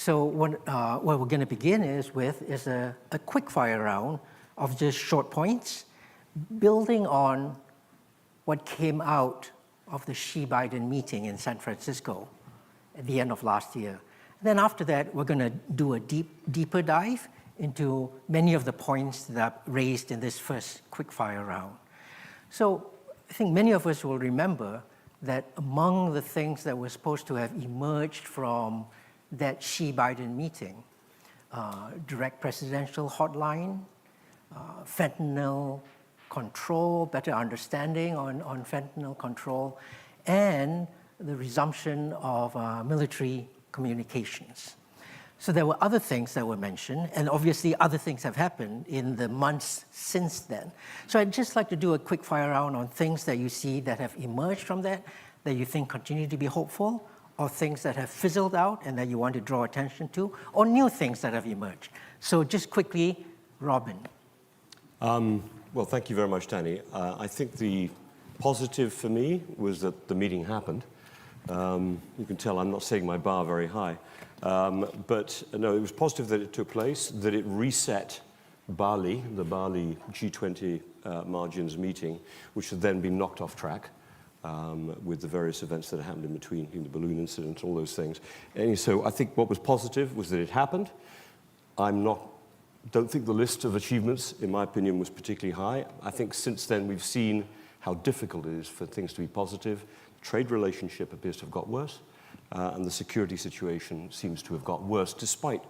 So what we're going to begin is a quick fire round of just short points, building on what came out of the Xi-Biden meeting in San Francisco at the end of last year. Then after that, we're going to do a deeper dive into many of the points that are raised in this first quick fire round. So I think many of us will remember that among the things that were supposed to have emerged from that Xi-Biden meeting, direct presidential hotline, fentanyl control, better understanding on fentanyl control, and the resumption of military communications. So there were other things that were mentioned, and obviously other things have happened in the months since then. So I'd just like to do a quick fire round on things that you see that have emerged from that you think continue to be hopeful, or things that have fizzled out and that you want to draw attention to, or new things that have emerged. So just quickly, Robin. Well, thank you very much, Danny. I think the positive for me was that the meeting happened. You can tell I'm not setting my bar very high. But no, it was positive that it took place, that it reset Bali, the Bali G20 margins meeting, which had then been knocked off track with the various events that happened in between, the balloon incident, all those things. And so I think what was positive was that it happened. Don't think the list of achievements, in my opinion, was particularly high. I think since then we've seen how difficult it is for things to be positive. Trade relationship appears to have got worse, and the security situation seems to have got worse, despite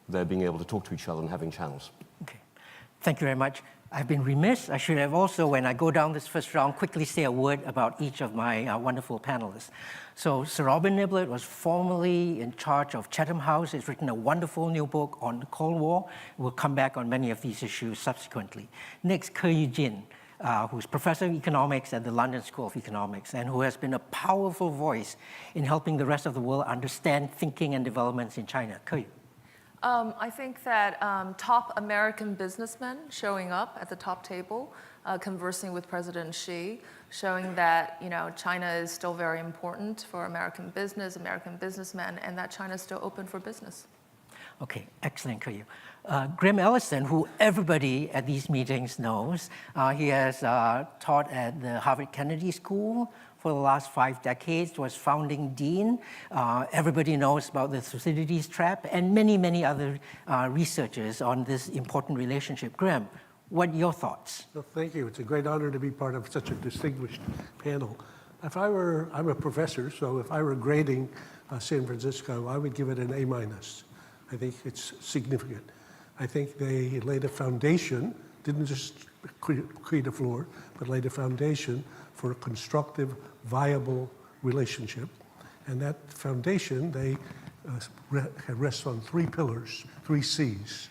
their being able to talk to each other and having channels. Okay, thank you very much. I've been remiss. I should have also, when I go down this first round, quickly say a word about each of my wonderful panelists. So Sir Robin Niblett was formerly in charge of Chatham House. He's written a wonderful new book on the Cold War. We'll come back on many of these issues subsequently. Next, Ke Jin, who's professor of economics at the London School of Economics and who has been a powerful voice in helping the rest of the world understand thinking and developments in China. Ke. I think that top American businessmen showing up at the top table, conversing with President Xi, showing that China is still very important for American business, American businessmen, and that China is still open for business. Okay, excellent, Ke. Graham Ellison, who everybody at these meetings knows, he has taught at the Harvard Kennedy School for the last 5 decades, was founding dean. Everybody knows about the Thucydides trap, and many, many other researchers on this important relationship. Graham, what are your thoughts? Well, thank you. It's a great honor to be part of such a distinguished panel. I'm a professor, so if I were grading San Francisco, I would give it an A-. I think it's significant. I think they laid a foundation, didn't just create a floor, but laid a foundation for a constructive, viable relationship. And that foundation, they rests on 3 pillars, 3 C's.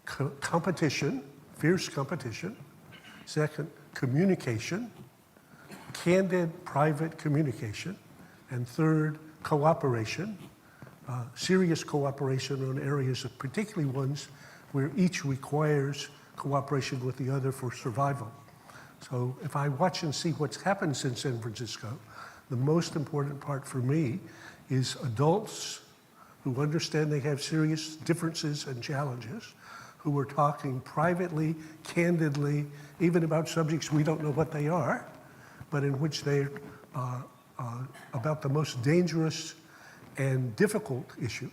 Competition, fierce competition. Second, communication, candid, private communication. And third, cooperation, serious cooperation on areas, particularly ones where each requires cooperation with the other for survival. So if I watch and see what's happened since San Francisco, the most important part for me is adults who understand they have serious differences and challenges, who are talking privately, candidly, even about subjects we don't know what they are, but in which they're about the most dangerous and difficult issues.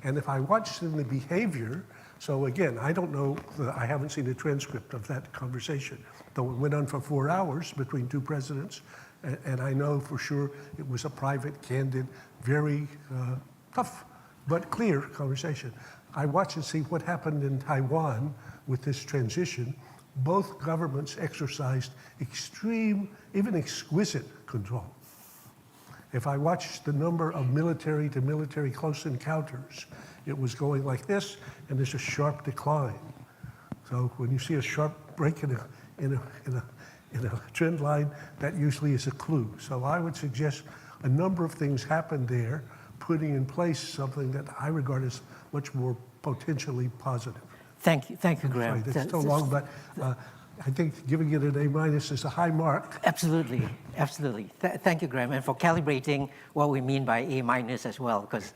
And if I watch in the behavior, so again, I don't know, I haven't seen a transcript of that conversation, though it went on for 4 hours between 2 presidents, and I know for sure it was a private, candid, very tough but clear conversation. I watch and see what happened in Taiwan with this transition. Both governments exercised extreme, even exquisite control. If I watched the number of military to military close encounters, it was going like this, and there's a sharp decline. So when you see a sharp break in a trend line, that usually is a clue. So I would suggest a number of things happened there, putting in place something that I regard as much more potentially positive. Thank you, Graham. Sorry, that's so long, but I think giving it an A- is a high mark. Absolutely, absolutely. Thank you, Graham, and for calibrating what we mean by A- as well, because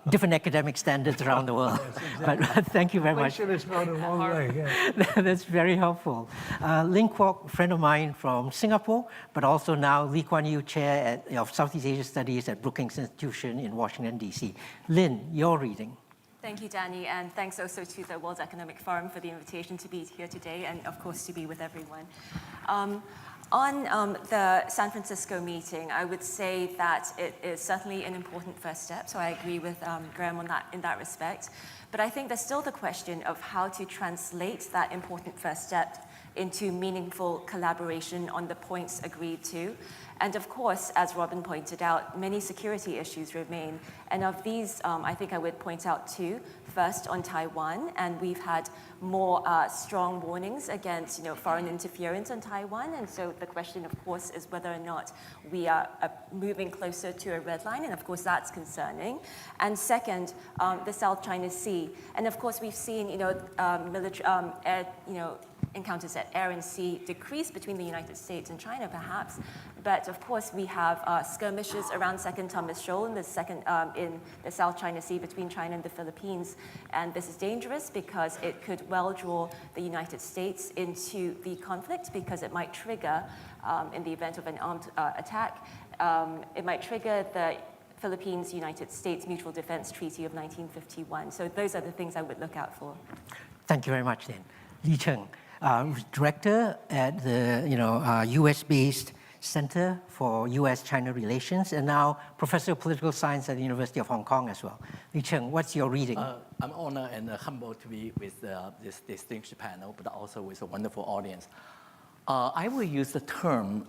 different academic standards around the world. Yes, exactly. But thank you very much. Inflation has gone a long way, yeah. That's very helpful. Lin Kwok, a friend of mine from Singapore, but also now Lee Kuan Yew Chair of Southeast Asia Studies at Brookings Institution in Washington, D.C. Lin, your reading. Thank you, Danny, and thanks also to the World Economic Forum for the invitation to be here today, and of course to be with everyone. On the San Francisco meeting, I would say that it is certainly an important first step, so I agree with Graham on that, in that respect. But I think there's still the question of how to translate that important first step into meaningful collaboration on the points agreed to. And of course, as Robin pointed out, many security issues remain. And of these, I think I would point out two. First, on Taiwan, and we've had more strong warnings against foreign interference on Taiwan. And so the question, of course, is whether or not we are moving closer to a red line. And of course, that's concerning. And second, the South China Sea. And of course, we've seen military, encounters at air and sea decrease between the United States and China, perhaps. But of course, we have skirmishes around Second Thomas Shoal in the South China Sea between China and the Philippines. And this is dangerous because it could well draw the United States into the conflict, because it might trigger, in the event of an armed attack, it might trigger the Philippines-United States Mutual Defense Treaty of 1951. So those are the things I would look out for. Thank you very much, then. Li Cheng, director at the U.S.-based Center for U.S.-China Relations, and now professor of political science at the University of Hong Kong as well. Li Cheng, what's your reading? I'm honored and humbled to be with this distinguished panel, but also with a wonderful audience. I will use the term,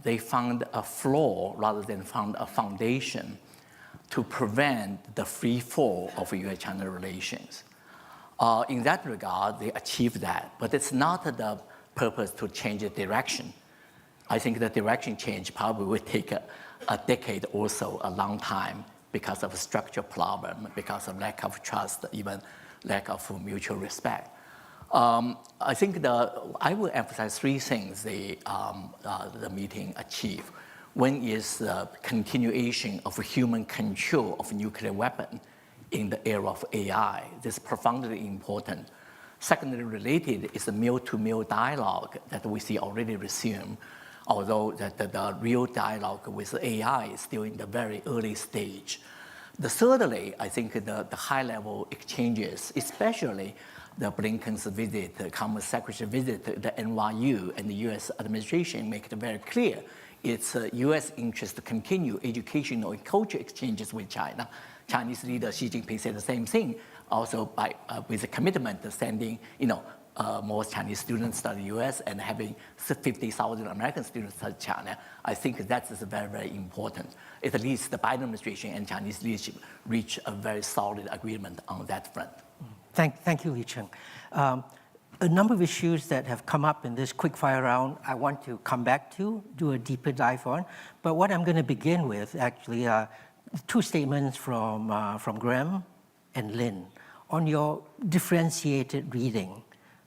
they found a flaw rather than found a foundation to prevent the free fall of U.S.-China relations. In that regard, they achieved that, but it's not the purpose to change the direction. I think the direction change probably will take a decade or so, a long time, because of a structural problem, because of lack of trust, even lack of mutual respect. I think I will emphasize three things the meeting achieved. One is the continuation of human control of nuclear weapon in the era of AI. This is profoundly important. Secondly, related is the male-to-male dialogue that we see already resume, although the real dialogue with AI is still in the very early stage. Thirdly, I think the high-level exchanges, especially the Blinken's visit, the Commerce Secretary visit, the NYU and the US administration make it very clear it's US interest to continue educational and cultural exchanges with China. Chinese leader Xi Jinping said the same thing, also with a commitment to sending more Chinese students to the US and having 50,000 American students to China. I think that is very, very important. At least the Biden administration and Chinese leadership reach a very solid agreement on that front. Thank you, Li Cheng. A number of issues that have come up in this quick fire round I want to come back to, do a deeper dive on. But what I'm going to begin with actually are two statements from Graham and Lin on your differentiated reading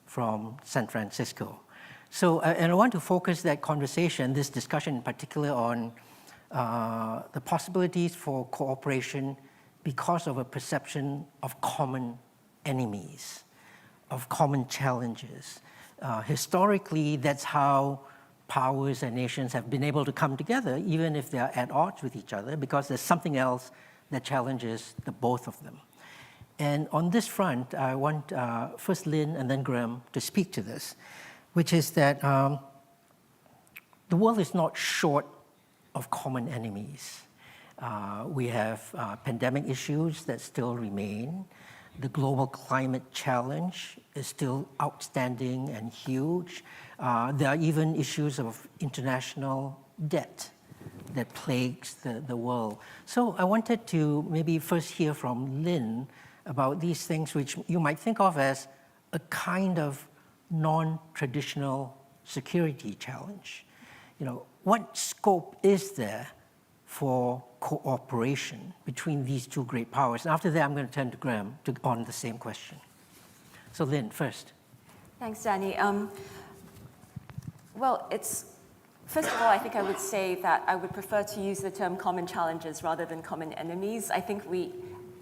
from San Francisco. So, and I want to focus that conversation, this discussion in particular, on the possibilities for cooperation because of a perception of common enemies, of common challenges. Historically, that's how powers and nations have been able to come together, even if they're at odds with each other, because there's something else that challenges the both of them. And on this front, I want first Lin and then Graham to speak to this, which is that the world is not short of common enemies. We have pandemic issues that still remain. The global climate challenge is still outstanding and huge. There are even issues of international debt that plagues the world. So I wanted to maybe first hear from Lin about these things which you might think of as a kind of non-traditional security challenge. What scope is there for cooperation between these two great powers? And after that, I'm going to turn to Graham on the same question. So Lin, first. Thanks, Danny. Well, first of all, I think I would say that I would prefer to use the term common challenges rather than common enemies. I think we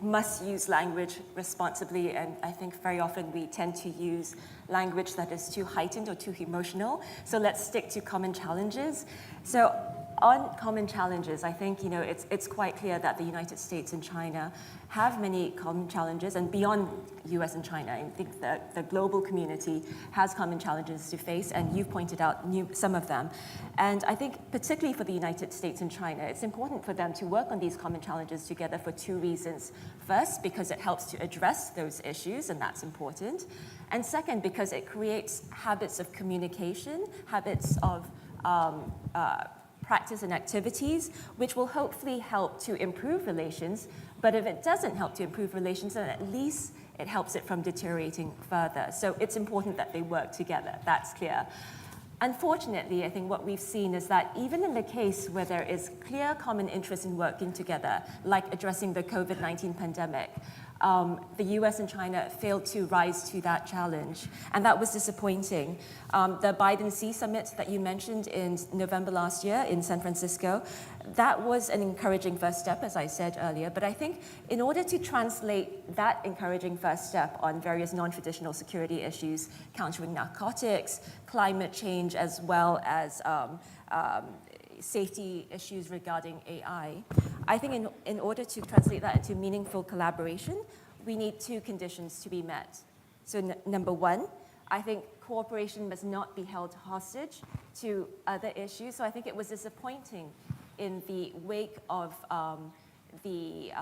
must use language responsibly, and I think very often we tend to use language that is too heightened or too emotional. So let's stick to common challenges. So on common challenges, I think it's quite clear that the United States and China have many common challenges, and beyond US and China, I think the global community has common challenges to face, and you've pointed out some of them. And I think particularly for the United States and China, it's important for them to work on these common challenges together for two reasons. First, because it helps to address those issues, and that's important. And second, because it creates habits of communication, habits of practice and activities, which will hopefully help to improve relations. But if it doesn't help to improve relations, then at least it helps it from deteriorating further. So it's important that they work together, that's clear. Unfortunately, I think what we've seen is that even in the case where there is clear common interest in working together, like addressing the COVID-19 pandemic, the US and China failed to rise to that challenge, and that was disappointing. The Biden-Xi summit that you mentioned in November last year in San Francisco, that was an encouraging first step, as I said earlier, but I think in order to translate that encouraging first step on various non-traditional security issues, countering narcotics, climate change, as well as safety issues regarding AI. I think in order to translate that into meaningful collaboration, we need two conditions to be met. So number one, I think cooperation must not be held hostage to other issues. So I think it was disappointing in the wake of the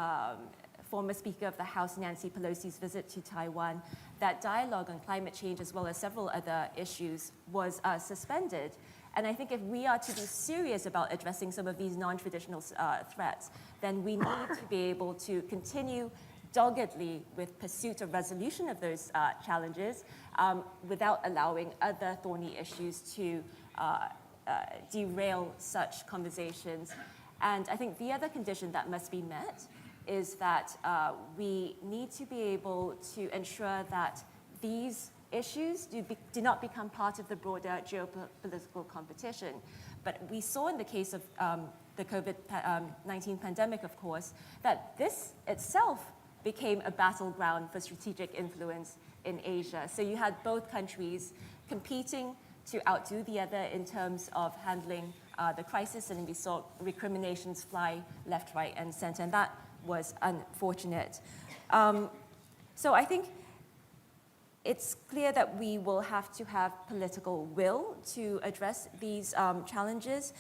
former Speaker of the House, Nancy Pelosi's visit to Taiwan, that dialogue on climate change as well as several other issues was suspended. And I think if we are to be serious about addressing some of these non-traditional threats, then we need to be able to continue doggedly with pursuit of resolution of those challenges without allowing other thorny issues to derail such conversations. And I think the other condition that must be met is that we need to be able to ensure that these issues do not become part of the broader geopolitical competition. But we saw in the case of the COVID-19 pandemic, of course, that this itself became a battleground for strategic influence in Asia. So you had both countries competing to outdo the other in terms of handling the crisis, and we saw recriminations fly left, right, and center, and that was unfortunate. So I think it's clear that we will have to have political will to address these challenges.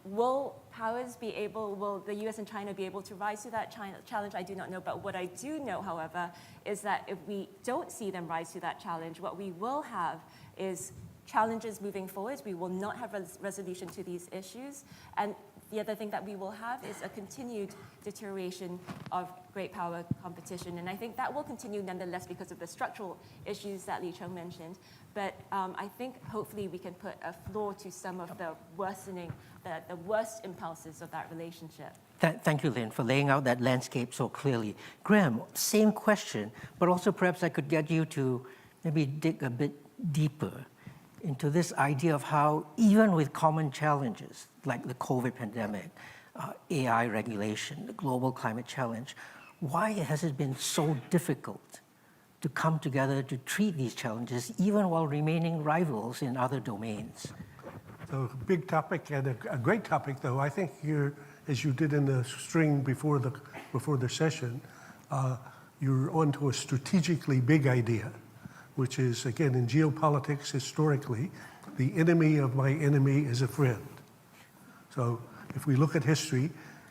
Will the US and China be able to rise to that challenge? I do not know, but what I do know, however, is that if we don't see them rise to that challenge, what we will have is challenges moving forward. We will not have resolution to these issues. And the other thing that we will have is a continued deterioration of great power competition. And I think that will continue nonetheless because of the structural issues that Li Cheng mentioned. But I think hopefully we can put a floor to some of the worsening, the worst impulses of that relationship. Thank you, Lynn, for laying out that landscape so clearly. Graham, same question, but also perhaps I could get you to maybe dig a bit deeper into this idea of how, even with common challenges like the COVID pandemic, AI regulation, the global climate challenge, why has it been so difficult to come together to treat these challenges, even while remaining rivals in other domains? So big topic and a great topic, though. I think you're, as you did in the string before the session, you're onto a strategically big idea, which is, again, in geopolitics, historically, the enemy of my enemy is a friend. So if we look at history,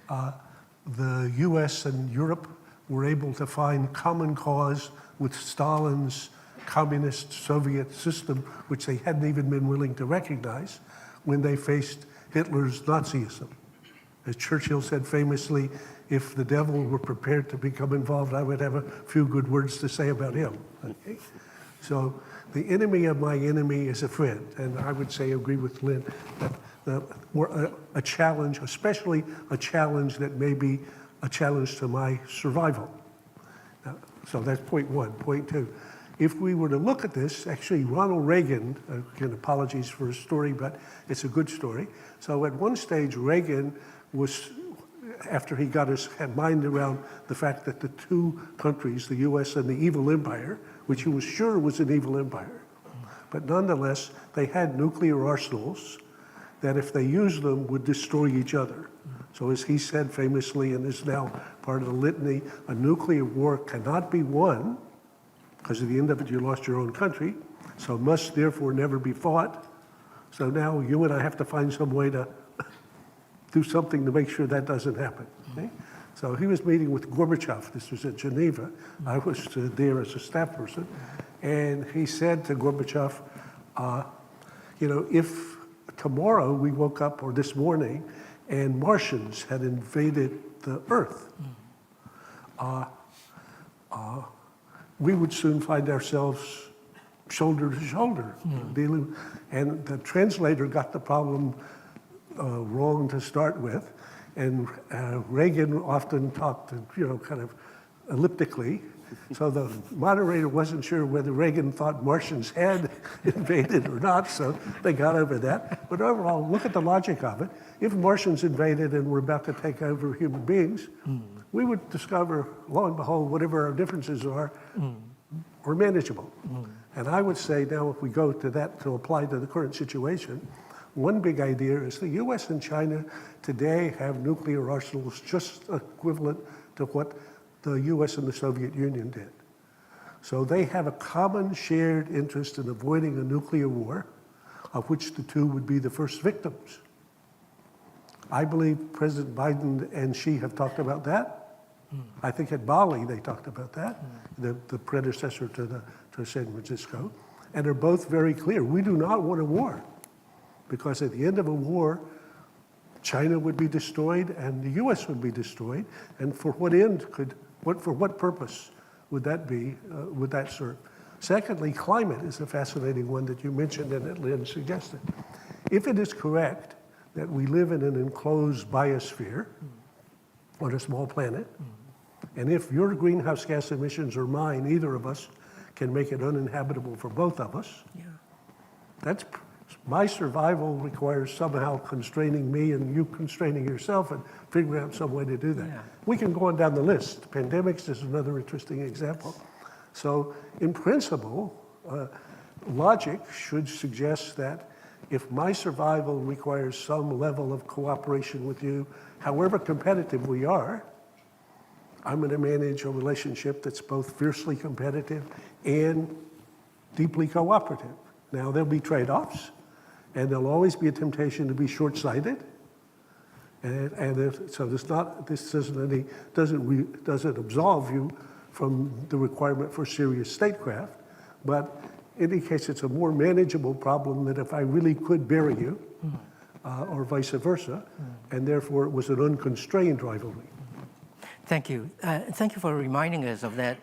the US and Europe were able to find common cause with Stalin's communist Soviet system, which they hadn't even been willing to recognize when they faced Hitler's Nazism. As Churchill said famously, if the devil were prepared to become involved, I would have a few good words to say about him. Okay? So the enemy of my enemy is a friend, and I would say, agree with Lynn, that a challenge, especially a challenge that may be a challenge to my survival. So that's point one. Point two, if we were to look at this, actually Ronald Reagan, again, apologies for his story, but it's a good story. So at one stage, Reagan was, after he got his mind around the fact that the two countries, the US and the evil empire, which he was sure was an evil empire, but nonetheless, they had nuclear arsenals that if they used them would destroy each other. So as he said famously, and is now part of the litany, a nuclear war cannot be won, because at the end of it you lost your own country, so must therefore never be fought. So now you and I have to find some way to do something to make sure that doesn't happen. Okay? So he was meeting with Gorbachev. This was at Geneva. I was there as a staff person. And he said to Gorbachev, if tomorrow we woke up, or this morning, and Martians had invaded the Earth, we would soon find ourselves shoulder to shoulder dealing. And the translator got the problem wrong to start with. And Reagan often talked, kind of elliptically. So the moderator wasn't sure whether Reagan thought Martians had invaded or not, so they got over that. But overall, look at the logic of it. If Martians invaded and were about to take over human beings, we would discover, lo and behold, whatever our differences are manageable. And I would say now, if we go to that to apply to the current situation, one big idea is the US and China today have nuclear arsenals just equivalent to what the US and the Soviet Union did. So they have a common shared interest in avoiding a nuclear war, of which the two would be the first victims. I believe President Biden and Xi have talked about that. I think at Bali they talked about that, the predecessor to San Francisco, and they're both very clear. We do not want a war, because at the end of a war, China would be destroyed and the US would be destroyed, and for what end for what purpose would that be, would that serve? Secondly, climate is a fascinating one that you mentioned and that Lynn suggested. If it is correct that we live in an enclosed biosphere on a small planet, and if your greenhouse gas emissions or mine, either of us, can make it uninhabitable for both of us, that's my survival requires somehow constraining me and you constraining yourself and figuring out some way to do that. We can go on down the list. Pandemics is another interesting example. So in principle, logic should suggest that if my survival requires some level of cooperation with you, however competitive we are, I'm going to manage a relationship that's both fiercely competitive and deeply cooperative. Now, there'll be trade-offs, and there'll always be a temptation to be short-sighted. So this doesn't absolve you from the requirement for serious statecraft, but indicates it's a more manageable problem than if I really could bury you, or vice versa, and therefore it was an unconstrained rivalry. Thank you. Thank you for reminding us of that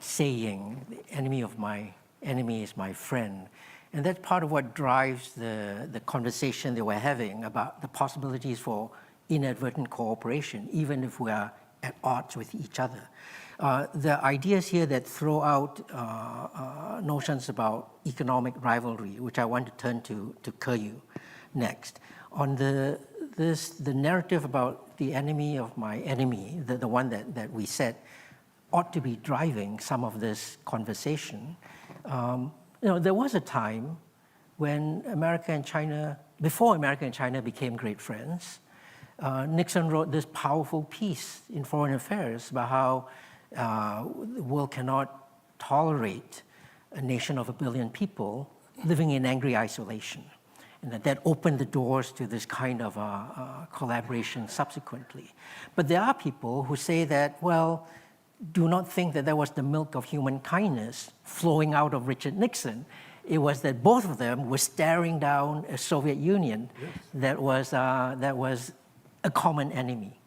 saying, the enemy of my enemy is my friend. And that's part of what drives the conversation that we're having about the possibilities for inadvertent cooperation, even if we are at odds with each other. The ideas here that throw out notions about economic rivalry, which I want to turn to Keryu next. On the narrative about the enemy of my enemy, the one that we said ought to be driving some of this conversation. There was a time when America and China, before America and China became great friends, Nixon wrote this powerful piece in Foreign Affairs about how the world cannot tolerate a nation of 1 billion people living in angry isolation. And that opened the doors to this kind of collaboration subsequently. But there are people who say that, well, do not think that was the milk of human kindness flowing out of Richard Nixon. It was that both of them were staring down a Soviet Union that was a common enemy.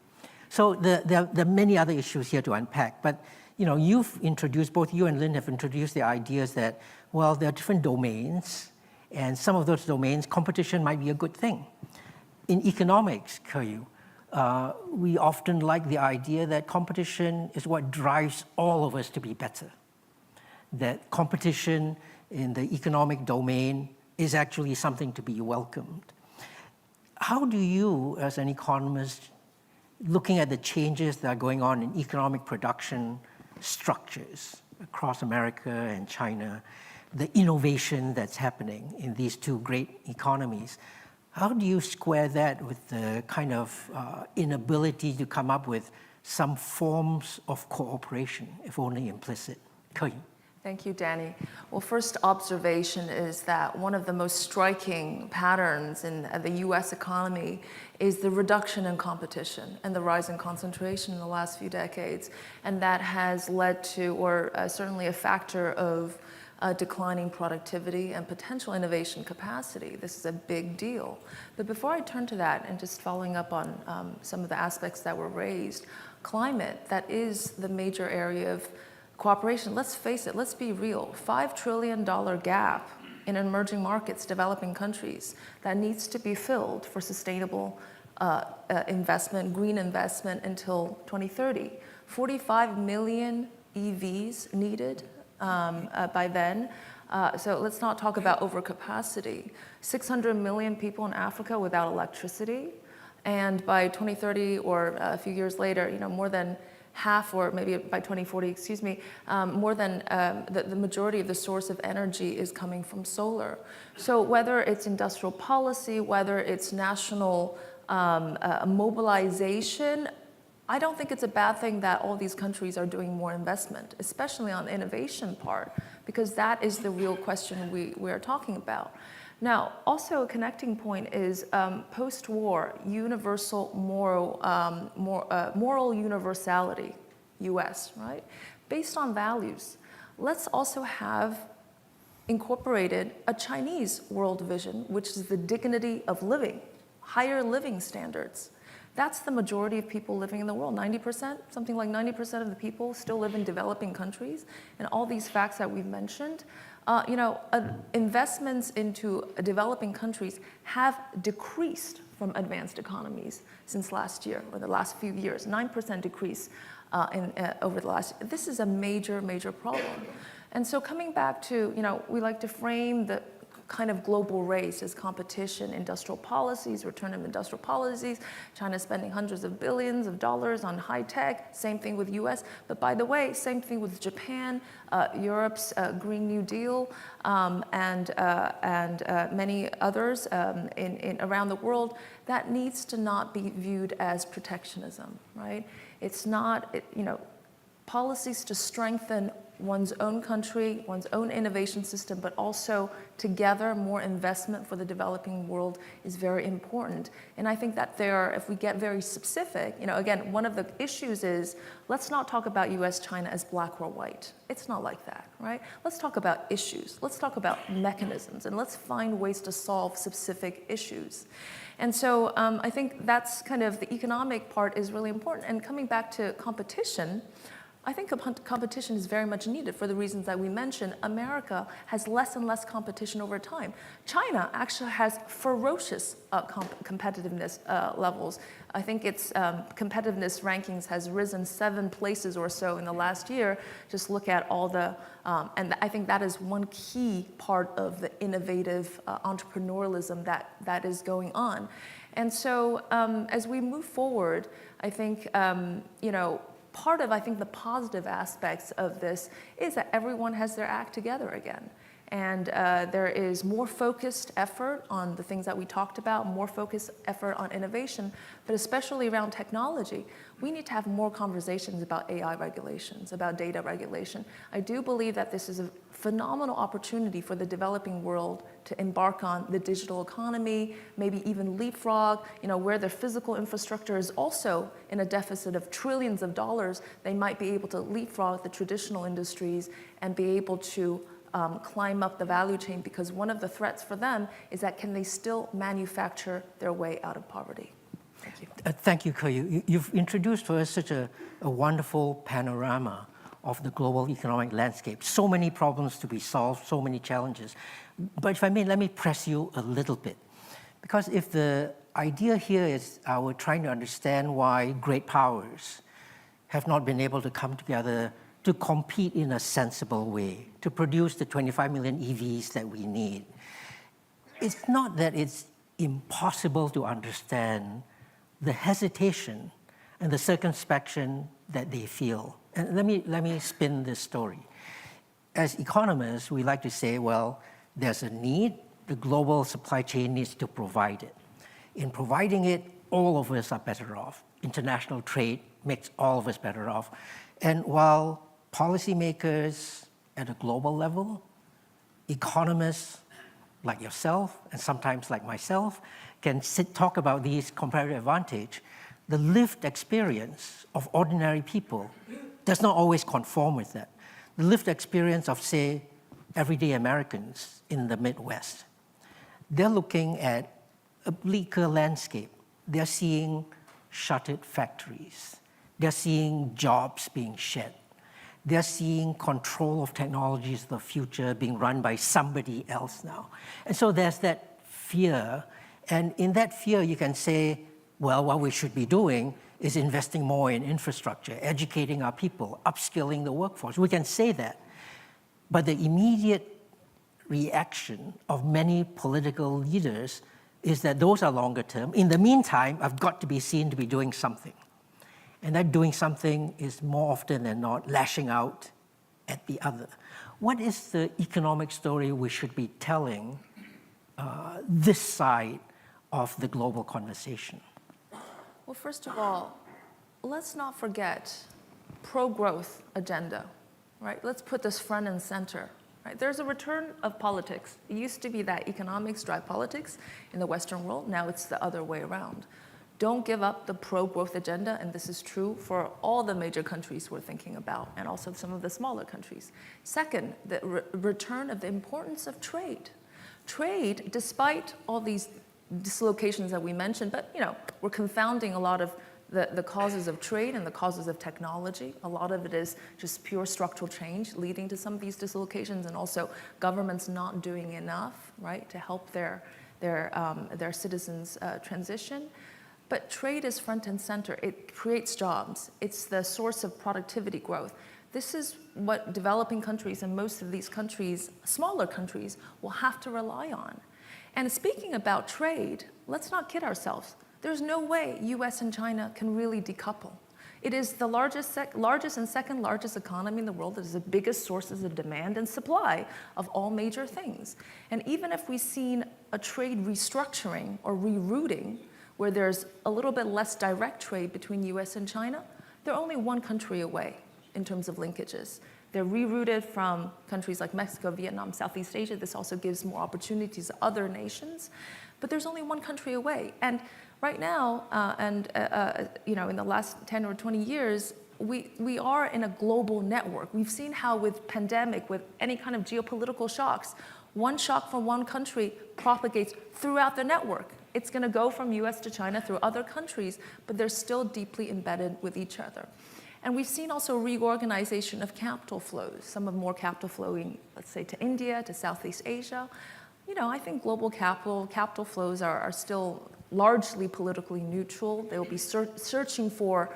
So there are many other issues here to unpack. But you've introduced, both you and Lynn have introduced the ideas that, well, there are different domains, and some of those domains, competition might be a good thing. In economics, Keryu, we often like the idea that competition is what drives all of us to be better. that competition in the economic domain is actually something to be welcomed. How do you, as an economist, looking at the changes that are going on in economic production structures across America and China, the innovation that's happening in these two great economies, how do you square that with the kind of inability to come up with some forms of cooperation, if only implicit? Ke. Thank you, Danny. Well, first observation is that one of the most striking patterns in the US economy is the reduction in competition and the rise in concentration in the last few decades. And that has led to, or certainly a factor of declining productivity and potential innovation capacity. This is a big deal. But before I turn to that, and just following up on some of the aspects that were raised, climate, that is the major area of cooperation. Let's face it, let's be real. $5 trillion gap in emerging markets, developing countries, that needs to be filled for sustainable investment, green investment until 2030. 45 million EVs needed by then. So let's not talk about overcapacity. 600 million people in Africa without electricity. And by 2030 or a few years later, more than half, or maybe by 2040, excuse me, more than the majority of the source of energy is coming from solar. So whether it's industrial policy, whether it's national mobilization, I don't think it's a bad thing that all these countries are doing more investment, especially on the innovation part, because that is the real question we are talking about. Now, also a connecting point is post-war universal moral universality, US, right? Based on values. Let's also have incorporated a Chinese world vision, which is the dignity of living, higher living standards. That's the majority of people living in the world. 90%, something like 90% of the people still live in developing countries. And all these facts that we've mentioned, investments into developing countries have decreased from advanced economies since last year, or the last few years, 9% decrease over the last year. This is a major, major problem. And so coming back to, we like to frame the kind of global race as competition, industrial policies, return of industrial policies, China spending hundreds of billions of dollars on high tech, same thing with US, but by the way, same thing with Japan, Europe's Green New Deal, and many others around the world. That needs to not be viewed as protectionism, right? It's not, policies to strengthen one's own country, one's own innovation system, but also together more investment for the developing world is very important. And I think that if we get very specific, again, one of the issues is, let's not talk about US, China as black or white. It's not like that, right? Let's talk about issues. Let's talk about mechanisms, and let's find ways to solve specific issues. And so I think that's kind of the economic part is really important. And coming back to competition, I think competition is very much needed for the reasons that we mentioned. America has less and less competition over time. China actually has ferocious competitiveness levels. I think its competitiveness rankings has risen 7 places or so in the last year. Just look at all the, and I think that is one key part of the innovative entrepreneurialism that is going on. And so as we move forward, I think, part of, I think, the positive aspects of this is that everyone has their act together again. And there is more focused effort on the things that we talked about, more focused effort on innovation, but especially around technology. We need to have more conversations about AI regulations, about data regulation. I do believe that this is a phenomenal opportunity for the developing world to embark on the digital economy, maybe even leapfrog, where their physical infrastructure is also in a deficit of trillions of dollars. They might be able to leapfrog the traditional industries and be able to climb up the value chain, because one of the threats for them is that can they still manufacture their way out of poverty? Thank you. Thank you, Ke. You've introduced for us such a wonderful panorama of the global economic landscape. So many problems to be solved, so many challenges. But if I may, let me press you a little bit. Because if the idea here is we're trying to understand why great powers have not been able to come together to compete in a sensible way, to produce the 25 million EVs that we need. It's not that it's impossible to understand the hesitation and the circumspection that they feel. And let me spin this story. As economists, we like to say, well, there's a need, the global supply chain needs to provide it. In providing it, all of us are better off. International trade makes all of us better off. And while policymakers at a global level, economists like yourself, and sometimes like myself, can talk about these comparative advantage, the lived experience of ordinary people does not always conform with that. The lived experience of, say, everyday Americans in the Midwest, they're looking at a bleaker landscape. They're seeing shuttered factories. They're seeing jobs being shed. They're seeing control of technologies of the future being run by somebody else now. And so there's that fear. And in that fear, you can say, well, what we should be doing is investing more in infrastructure, educating our people, upskilling the workforce. We can say that. But the immediate reaction of many political leaders is that those are longer term. In the meantime, I've got to be seen to be doing something. And that doing something is more often than not lashing out at the other. What is the economic story we should be telling this side of the global conversation? Well, first of all, let's not forget pro-growth agenda, right? Let's put this front and center. Right? There's a return of politics. It used to be that economics drive politics in the Western world. Now it's the other way around. Don't give up the pro-growth agenda, and this is true for all the major countries we're thinking about, and also some of the smaller countries. Second, the return of the importance of trade. Trade, despite all these dislocations that we mentioned, but we're confounding a lot of the causes of trade and the causes of technology. A lot of it is just pure structural change leading to some of these dislocations, and also governments not doing enough, right, to help their citizens transition. But trade is front and center. It creates jobs. It's the source of productivity growth. This is what developing countries and most of these countries, smaller countries, will have to rely on. And speaking about trade, let's not kid ourselves. There's no way US and China can really decouple. It is the largest and second largest economy in the world. It is the biggest sources of demand and supply of all major things. And even if we've seen a trade restructuring or rerouting, where there's a little bit less direct trade between US and China, they're only one country away in terms of linkages. They're rerouted from countries like Mexico, Vietnam, Southeast Asia. This also gives more opportunities to other nations. But there's only one country away. And right now, in the last 10 or 20 years, we are in a global network. We've seen how with pandemic, with any kind of geopolitical shocks, one shock from one country propagates throughout the network. It's going to go from US to China through other countries, but they're still deeply embedded with each other. And we've seen also reorganization of capital flows, some of more capital flowing, let's say, to India, to Southeast Asia. I think global capital flows are still largely politically neutral. They will be searching for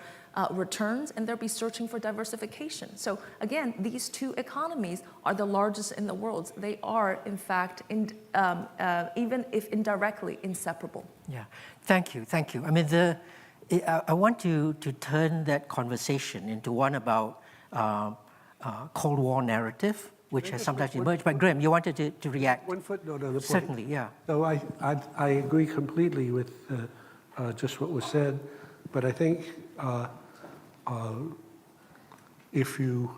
returns, and they'll be searching for diversification. So again, these two economies are the largest in the world. They are, in fact, even if indirectly, inseparable. Yeah, thank you. I mean, I want to turn that conversation into one about Cold War narrative, which has sometimes emerged. But Graham, you wanted to react? One footnote on the point. Certainly, yeah. No, I agree completely with just what was said, but I think if you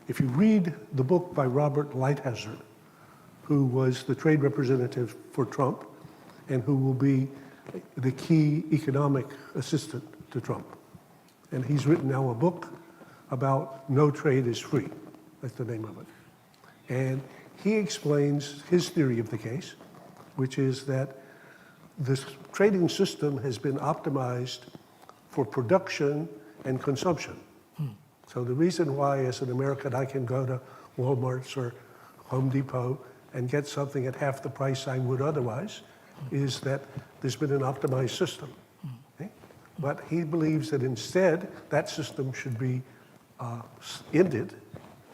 read the book by Robert Lighthizer, who was the trade representative for Trump and who will be the key economic assistant to Trump, and he's written now a book about No Trade is Free. That's the name of it. And he explains his theory of the case, which is that this trading system has been optimized for production and consumption. So the reason why, as an American, I can go to Walmart's or Home Depot and get something at half the price I would otherwise is that there's been an optimized system. Okay? But he believes that instead, that system should be ended,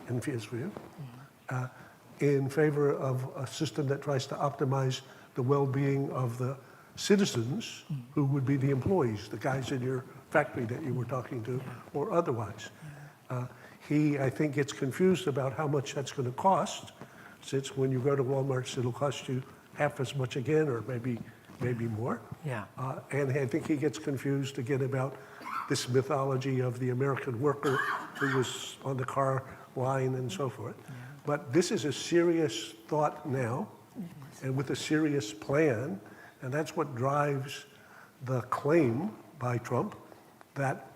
in his view, in favor of a system that tries to optimize the well-being of the citizens who would be the employees, the guys in your factory that you were talking to, or otherwise. He, I think, gets confused about how much that's going to cost, since when you go to Walmart, it'll cost you half as much again, or maybe more. Yeah. And I think he gets confused again about this mythology of the American worker who was on the car line and so forth. Yeah. But this is a serious thought now, and with a serious plan, and that's what drives the claim by Trump that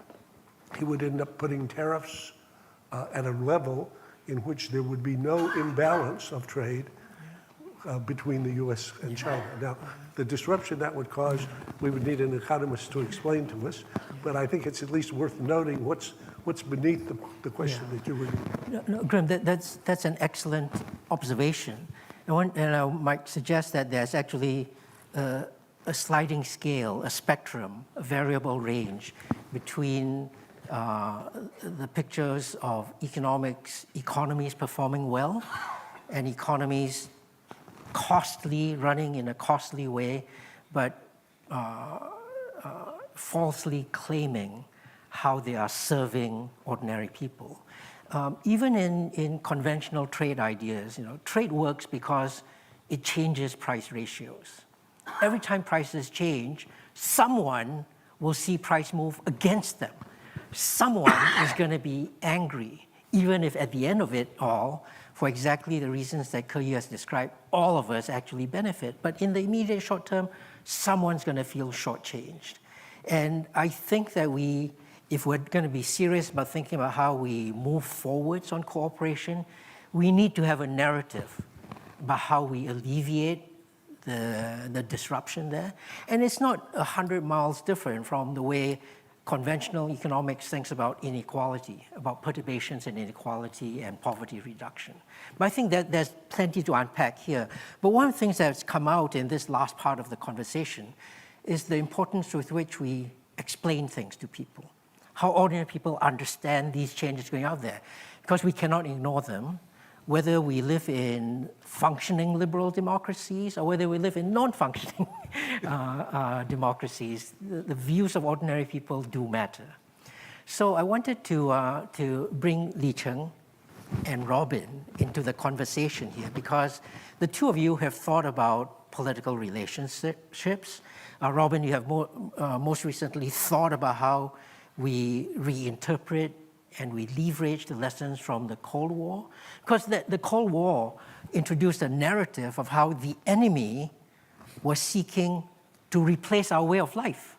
he would end up putting tariffs at a level in which there would be no imbalance of trade between the U.S. and China. Now, the disruption that would cause, we would need an economist to explain to us, but I think it's at least worth noting what's beneath the question that you were. No, Graham, that's an excellent observation. And I might suggest that there's actually a sliding scale, a spectrum, a variable range between the pictures of economies performing well and economies running in a costly way, but falsely claiming how they are serving ordinary people. Even in conventional trade ideas, trade works because it changes price ratios. Every time prices change, someone will see price move against them. Someone is going to be angry, even if at the end of it all, for exactly the reasons that Ke has described, all of us actually benefit. But in the immediate short term, someone's going to feel shortchanged. And I think that if we're going to be serious about thinking about how we move forwards on cooperation, we need to have a narrative about how we alleviate the disruption there. And it's not 100 miles different from the way conventional economics thinks about inequality, about perturbations in inequality and poverty reduction. But I think that there's plenty to unpack here. But one of the things that's come out in this last part of the conversation is the importance with which we explain things to people, how ordinary people understand these changes going out there, because we cannot ignore them, whether we live in functioning liberal democracies or whether we live in non-functioning democracies. The views of ordinary people do matter. So I wanted to bring Li Cheng and Robin into the conversation here, because the two of you have thought about political relationships. Robin, you have most recently thought about how we reinterpret and we leverage the lessons from the Cold War. Because the Cold War introduced a narrative of how the enemy was seeking to replace our way of life.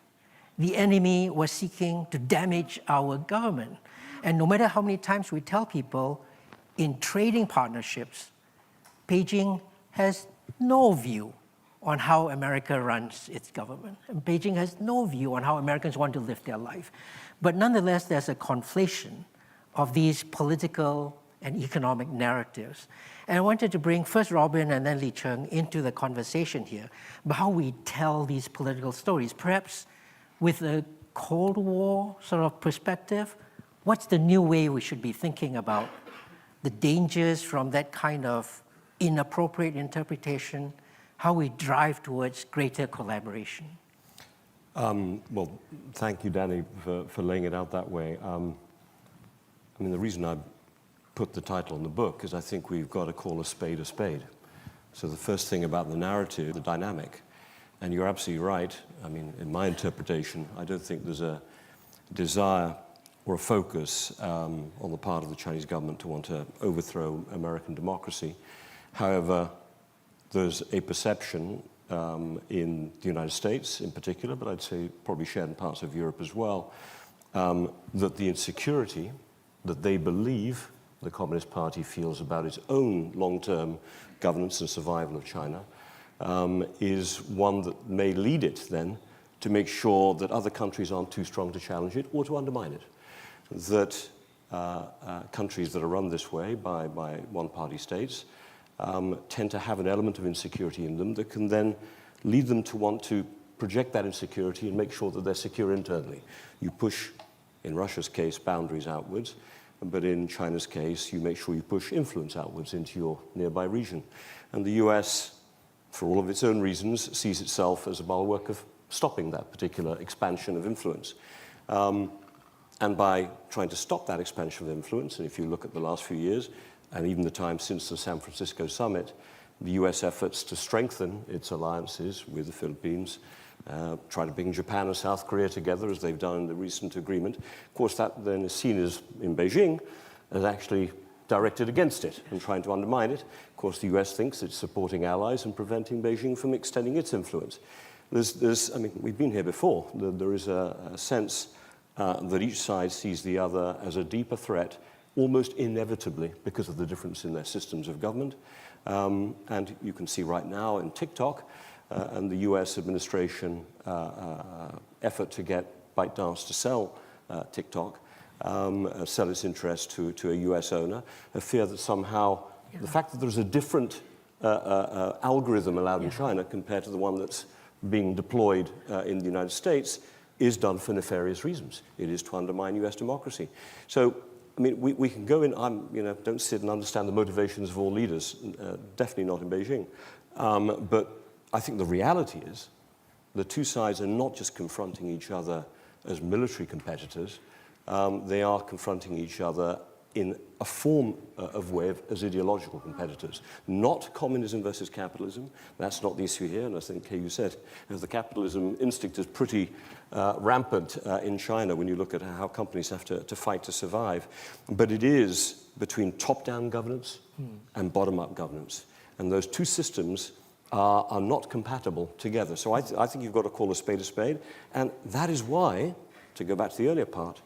The enemy was seeking to damage our government. And no matter how many times we tell people, in trading partnerships, Beijing has no view on how America runs its government. And Beijing has no view on how Americans want to live their life. But nonetheless, there's a conflation of these political and economic narratives. And I wanted to bring first Robin and then Li Cheng into the conversation here about how we tell these political stories. Perhaps with a Cold War sort of perspective, what's the new way we should be thinking about the dangers from that kind of inappropriate interpretation, how we drive towards greater collaboration? Well, thank you, Danny, for laying it out that way. I mean, the reason I put the title on the book is I think we've got to call a spade a spade. So the first thing about the narrative, the dynamic, and you're absolutely right. I mean, in my interpretation, I don't think there's a desire or a focus on the part of the Chinese government to want to overthrow American democracy. However, there's a perception in the United States in particular, but I'd say probably shared in parts of Europe as well, that the insecurity that they believe the Communist Party feels about its own long-term governance and survival of China is one that may lead it then to make sure that other countries aren't too strong to challenge it or to undermine it. That countries that are run this way by one-party states tend to have an element of insecurity in them that can then lead them to want to project that insecurity and make sure that they're secure internally. You push, in Russia's case, boundaries outwards. but in China's case, you make sure you push influence outwards into your nearby region. And the US, for all of its own reasons, sees itself as a bulwark of stopping that particular expansion of influence. And by trying to stop that expansion of influence, and if you look at the last few years, and even the time since the San Francisco summit, the US efforts to strengthen its alliances with the Philippines, try to bring Japan and South Korea together as they've done in the recent agreement. Of course, that then is seen as, in Beijing, as actually directed against it and trying to undermine it. Of course, the US thinks it's supporting allies and preventing Beijing from extending its influence. I mean, we've been here before. There is a sense that each side sees the other as a deeper threat, almost inevitably because of the difference in their systems of government. And you can see right now in TikTok and the US administration effort to get ByteDance to sell TikTok, sell its interest to a US owner, a fear that somehow the fact that there's a different algorithm allowed in China compared to the one that's being deployed in the United States is done for nefarious reasons. It is to undermine US democracy. So, I mean, we can go in, don't sit and understand the motivations of all leaders, definitely not in Beijing. But I think the reality is the two sides are not just confronting each other as military competitors, they are confronting each other in a form of way as ideological competitors. Not communism versus capitalism. That's not the issue here. And I think you said the capitalism instinct is pretty rampant in China when you look at how companies have to fight to survive. But it is between top-down governance and bottom-up governance. And those two systems are not compatible together. So I think you've got to call a spade. And that is why, to go back to the earlier part,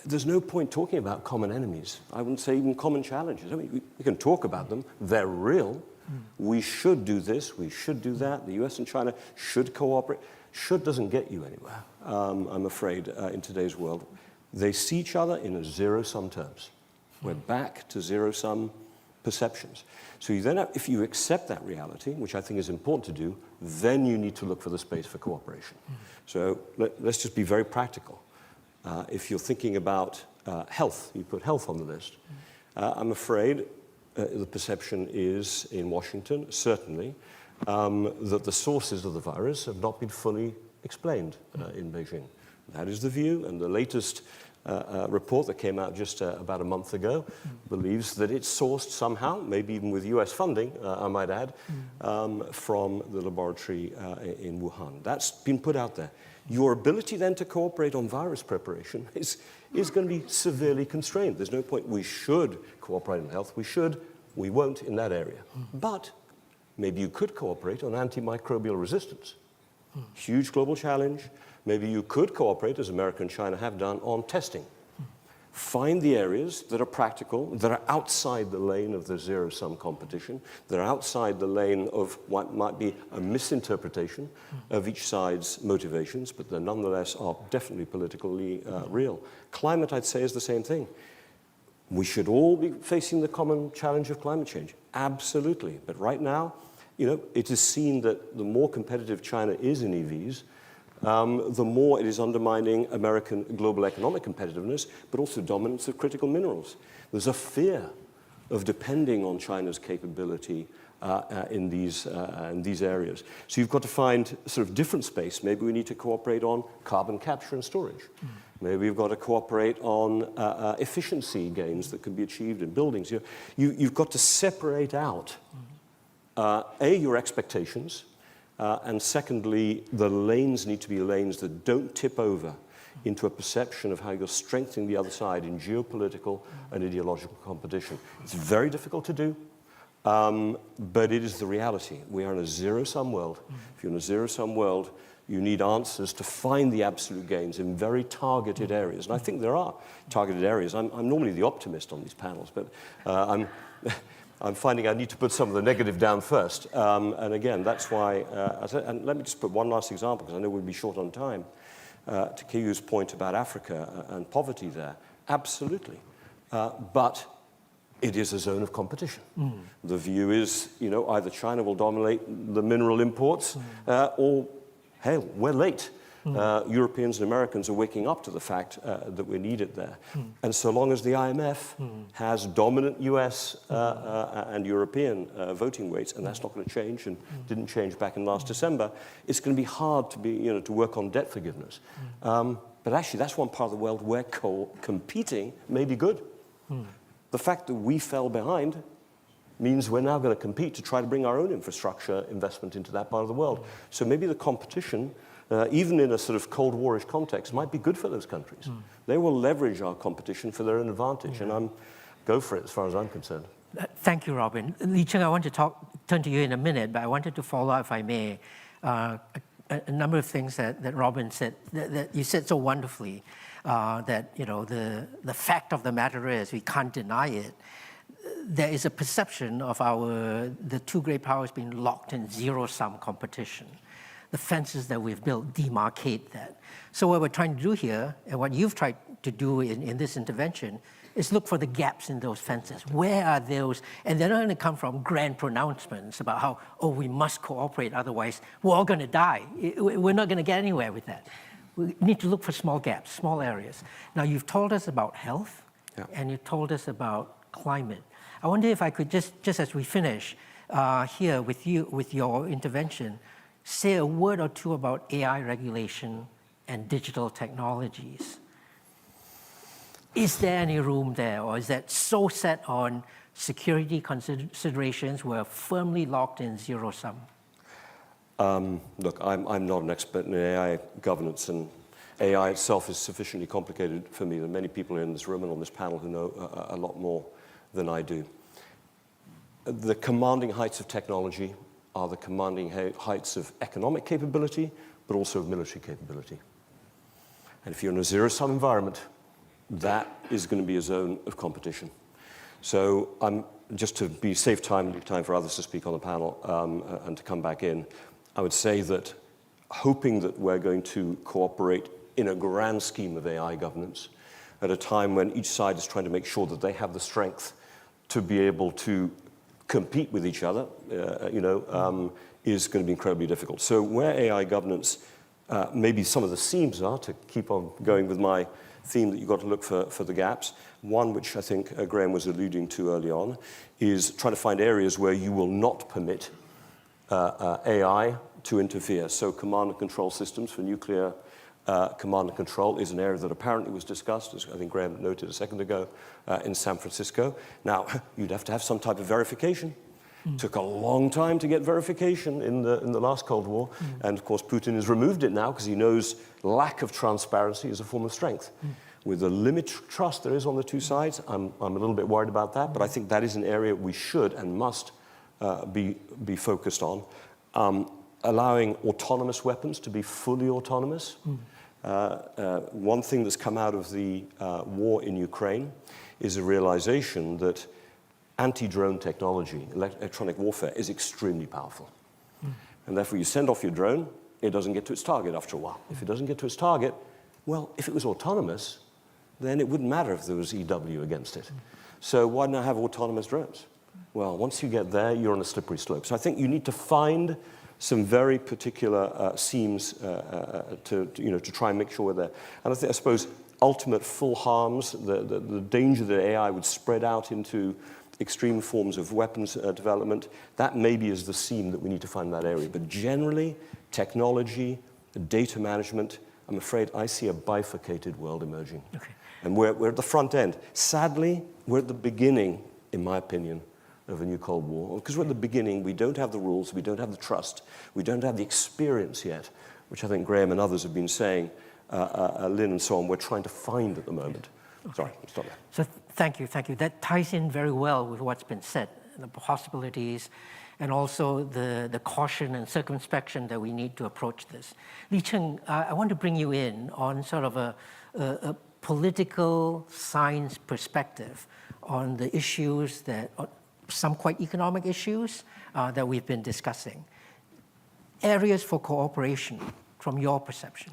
there's no point talking about common enemies. I wouldn't say even common challenges. I mean, we can talk about them. They're real. We should do this. We should do that. The US and China should cooperate. Should doesn't get you anywhere, I'm afraid, in today's world. They see each other in zero-sum terms. We're back to zero-sum perceptions. So you then if you accept that reality, which I think is important to do, then you need to look for the space for cooperation. So let's just be very practical. If you're thinking about health, you put health on the list. I'm afraid the perception is in Washington, certainly, that the sources of the virus have not been fully explained in Beijing. That is the view, and the latest report that came out just about a month ago believes that it's sourced somehow, maybe even with US funding, I might add, from the laboratory in Wuhan. That's been put out there. Your ability then to cooperate on virus preparation is going to be severely constrained. There's no point. We should cooperate on health. We won't in that area. But maybe you could cooperate on antimicrobial resistance. Huge global challenge. Maybe you could cooperate, as America and China have done, on testing. Find the areas that are practical, that are outside the lane of the zero-sum competition, that are outside the lane of what might be a misinterpretation of each side's motivations, but they nonetheless are definitely politically real. Climate, I'd say, is the same thing. We should all be facing the common challenge of climate change, absolutely. But right now, it is seen that the more competitive China is in EVs, the more it is undermining American global economic competitiveness, but also dominance of critical minerals. There's a fear of depending on China's capability in these areas. So you've got to find sort of different space. Maybe we need to cooperate on carbon capture and storage. Maybe we've got to cooperate on efficiency gains that can be achieved in buildings. You've got to separate out, your expectations, and secondly, the lanes need to be lanes that don't tip over into a perception of how you're strengthening the other side in geopolitical and ideological competition. It's very difficult to do, but it is the reality. We are in a zero-sum world. If you're in a zero-sum world, you need answers to find the absolute gains in very targeted areas. And I think there are targeted areas. I'm normally the optimist on these panels, but I'm finding I need to put some of the negative down first. And again, that's why, and let me just put one last example, because I know we'll be short on time, to Kiyu's point about Africa and poverty there. Absolutely. But it is a zone of competition. The view is, either China will dominate the mineral imports, or, hell, we're late. Europeans and Americans are waking up to the fact that we need it there. And so long as the IMF has dominant US and European voting weights, and that's not going to change and didn't change back in last December, it's going to be hard to work on debt forgiveness. But actually, that's one part of the world where competing may be good. The fact that we fell behind means we're now going to compete to try to bring our own infrastructure investment into that part of the world. So maybe the competition, even in a sort of Cold War-ish context, might be good for those countries. They will leverage our competition for their own advantage, and go for it as far as I'm concerned. Thank you, Robin. Li-Cheng, I want to turn to you in a minute, but I wanted to follow up, if I may, a number of things that Robin said, that you said so wonderfully, that the fact of the matter is, we can't deny it, there is a perception of the two great powers being locked in zero-sum competition. The fences that we've built demarcate that. So what we're trying to do here, and what you've tried to do in this intervention, is look for the gaps in those fences. Where are those? And they're not going to come from grand pronouncements about how, we must cooperate, otherwise we're all going to die. We're not going to get anywhere with that. We need to look for small gaps, small areas. Now, you've told us about health, and you told us about climate. I wonder if I could just as we finish here with your intervention, say a word or two about AI regulation and digital technologies. Is there any room there, or is that so set on security considerations we're firmly locked in zero-sum? Look, I'm not an expert in AI governance, and AI itself is sufficiently complicated for me. There are many people in this room and on this panel who know a lot more than I do. The commanding heights of technology are the commanding heights of economic capability, but also of military capability. And if you're in a zero-sum environment, that is going to be a zone of competition. So just to save time and leave time for others to speak on the panel and to come back in, I would say that hoping that we're going to cooperate in a grand scheme of AI governance at a time when each side is trying to make sure that they have the strength to be able to compete with each other, is going to be incredibly difficult. So where AI governance, maybe some of the seams are, to keep on going with my theme that you've got to look for the gaps. One, which I think Graham was alluding to early on, is trying to find areas where you will not permit AI to interfere. So command and control systems for nuclear command and control is an area that apparently was discussed, as I think Graham noted a second ago, in San Francisco. Now, you'd have to have some type of verification. Took a long time to get verification in the last Cold War. And of course, Putin has removed it now because he knows lack of transparency is a form of strength. With the limited trust there is on the two sides, I'm a little bit worried about that, but I think that is an area we should and must be focused on. Allowing autonomous weapons to be fully autonomous. One thing that's come out of the war in Ukraine is a realization that anti-drone technology, electronic warfare, is extremely powerful. And therefore, you send off your drone, it doesn't get to its target after a while. If it doesn't get to its target, well, if it was autonomous, then it wouldn't matter if there was EW against it. So why not have autonomous drones? Well, once you get there, you're on a slippery slope. So I think you need to find some very particular seams to try and make sure we're there. And I suppose ultimate full harms, the danger that AI would spread out into extreme forms of weapons development, that maybe is the seam that we need to find in that area. But generally, technology, data management, I'm afraid I see a bifurcated world emerging. Okay. And we're at the front end. Sadly, we're at the beginning, in my opinion, of a new Cold War. Because we're at the beginning, we don't have the rules, we don't have the trust, we don't have the experience yet, which I think Graham and others have been saying, Lynn and so on, we're trying to find at the moment. Okay. Sorry, I'll stop there. So thank you. That ties in very well with what's been said, the possibilities, and also the caution and circumspection that we need to approach this. Li-Cheng, I want to bring you in on sort of a political science perspective on the issues that, some quite economic issues that we've been discussing. Areas for cooperation from your perception.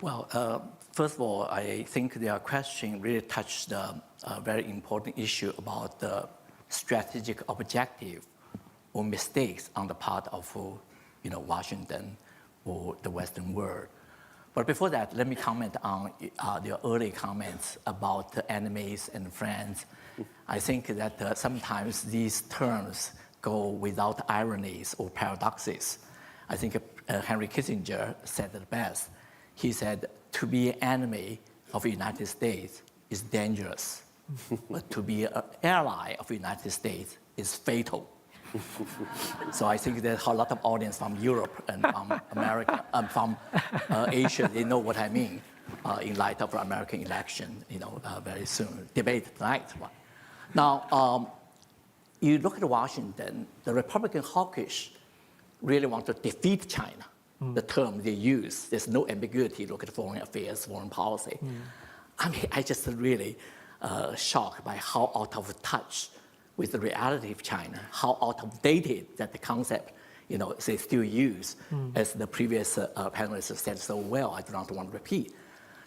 Well, first of all, I think their question really touched a very important issue about the strategic objective or mistakes on the part of Washington or the Western world. But before that, let me comment on your early comments about enemies and friends. I think that sometimes these terms go without ironies or paradoxes. I think Henry Kissinger said it best. He said, to be an enemy of the United States is dangerous, but to be an ally of the United States is fatal. So I think there's a lot of audience from Europe and from America, from Asia, they know what I mean in light of the American election, very soon, debate tonight. Now, you look at Washington, the Republican hawkish really want to defeat China. The term they use, there's no ambiguity, look at foreign affairs, foreign policy. I mean, I just really shocked by how out of touch with the reality of China, how out of dated that the concept, they still use, as the previous panelists said so well, I do not want to repeat.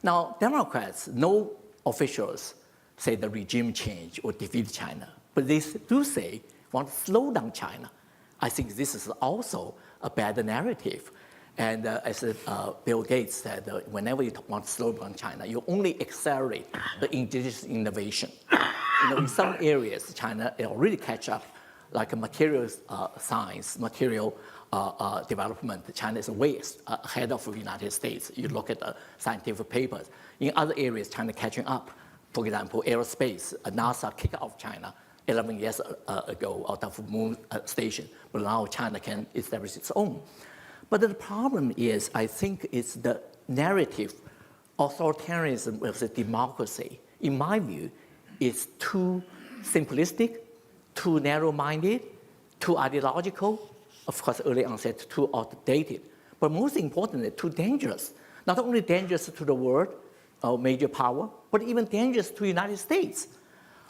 Now, Democrats, no officials say the regime change or defeat China, but they do say want to slow down China. I think this is also a bad narrative. And as Bill Gates said, whenever you want to slow down China, you only accelerate the indigenous innovation. In some areas, China already catch up, like material science, material development. China is way ahead of the United States. You look at the scientific papers. In other areas, China catching up. For example, aerospace, NASA kicked off China 11 years ago out of the moon station, but now China can establish its own. But the problem is, I think it's the narrative, authoritarianism versus democracy, in my view, is too simplistic, too narrow-minded, too ideological, of course, early on said too outdated, but most importantly, too dangerous. Not only dangerous to the world, major power, but even dangerous to the United States.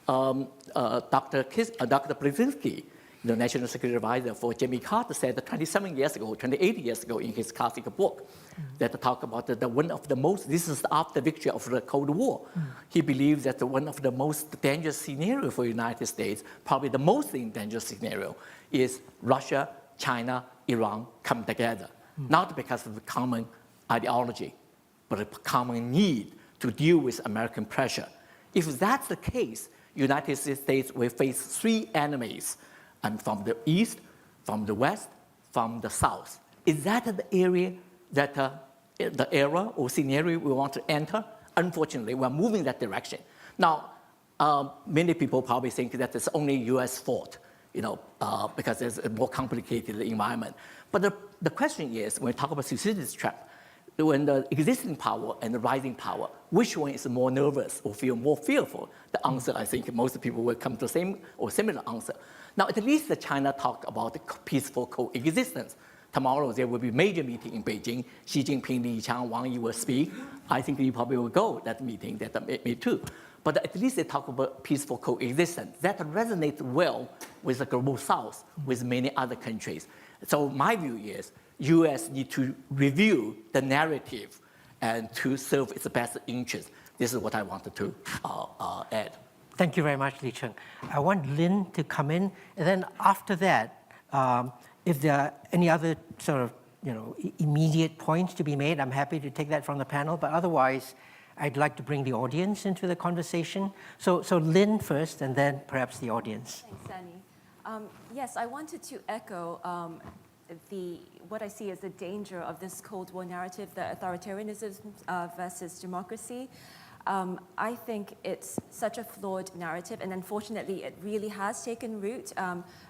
Dr. Brzezinski, the National Security Advisor for Jimmy Carter, said 28 years ago in his classic book, that talk about one of the most, this is after victory of the Cold War. He believes that one of the most dangerous scenario for the United States, probably the most dangerous scenario, is Russia, China, Iran come together. Not because of a common ideology, but a common need to deal with American pressure. If that's the case, United States will face three enemies, and from the east, from the west, from the south. Is that the area that the era or scenario we want to enter? Unfortunately, we're moving that direction. Now, many people probably think that it's only U.S. fault, because there's a more complicated environment. But the question is, when we talk about Thucydides' trap, when the existing power and the rising power, which one is more nervous or feel more fearful? The answer, I think, most people will come to the same or similar answer. Now, at least China talked about peaceful coexistence. Tomorrow, there will be a major meeting in Beijing. Xi Jinping, Li Qiang, Wang Yi will speak. I think you probably will go that meeting, me too. But at least they talk about peaceful coexistence. That resonates well with the global south, with many other countries. So my view is, U.S. need to review the narrative and to serve its best interest. This is what I wanted to add. Thank you very much, Li Cheng. I want Lin to come in, and then after that, if there are any other sort of immediate points to be made, I'm happy to take that from the panel. But otherwise, I'd like to bring the audience into the conversation. So Lin first, and then perhaps the audience. Thanks, Danny. Yes, I wanted to echo what I see as the danger of this Cold War narrative, the authoritarianism versus democracy. I think it's such a flawed narrative, and unfortunately, it really has taken root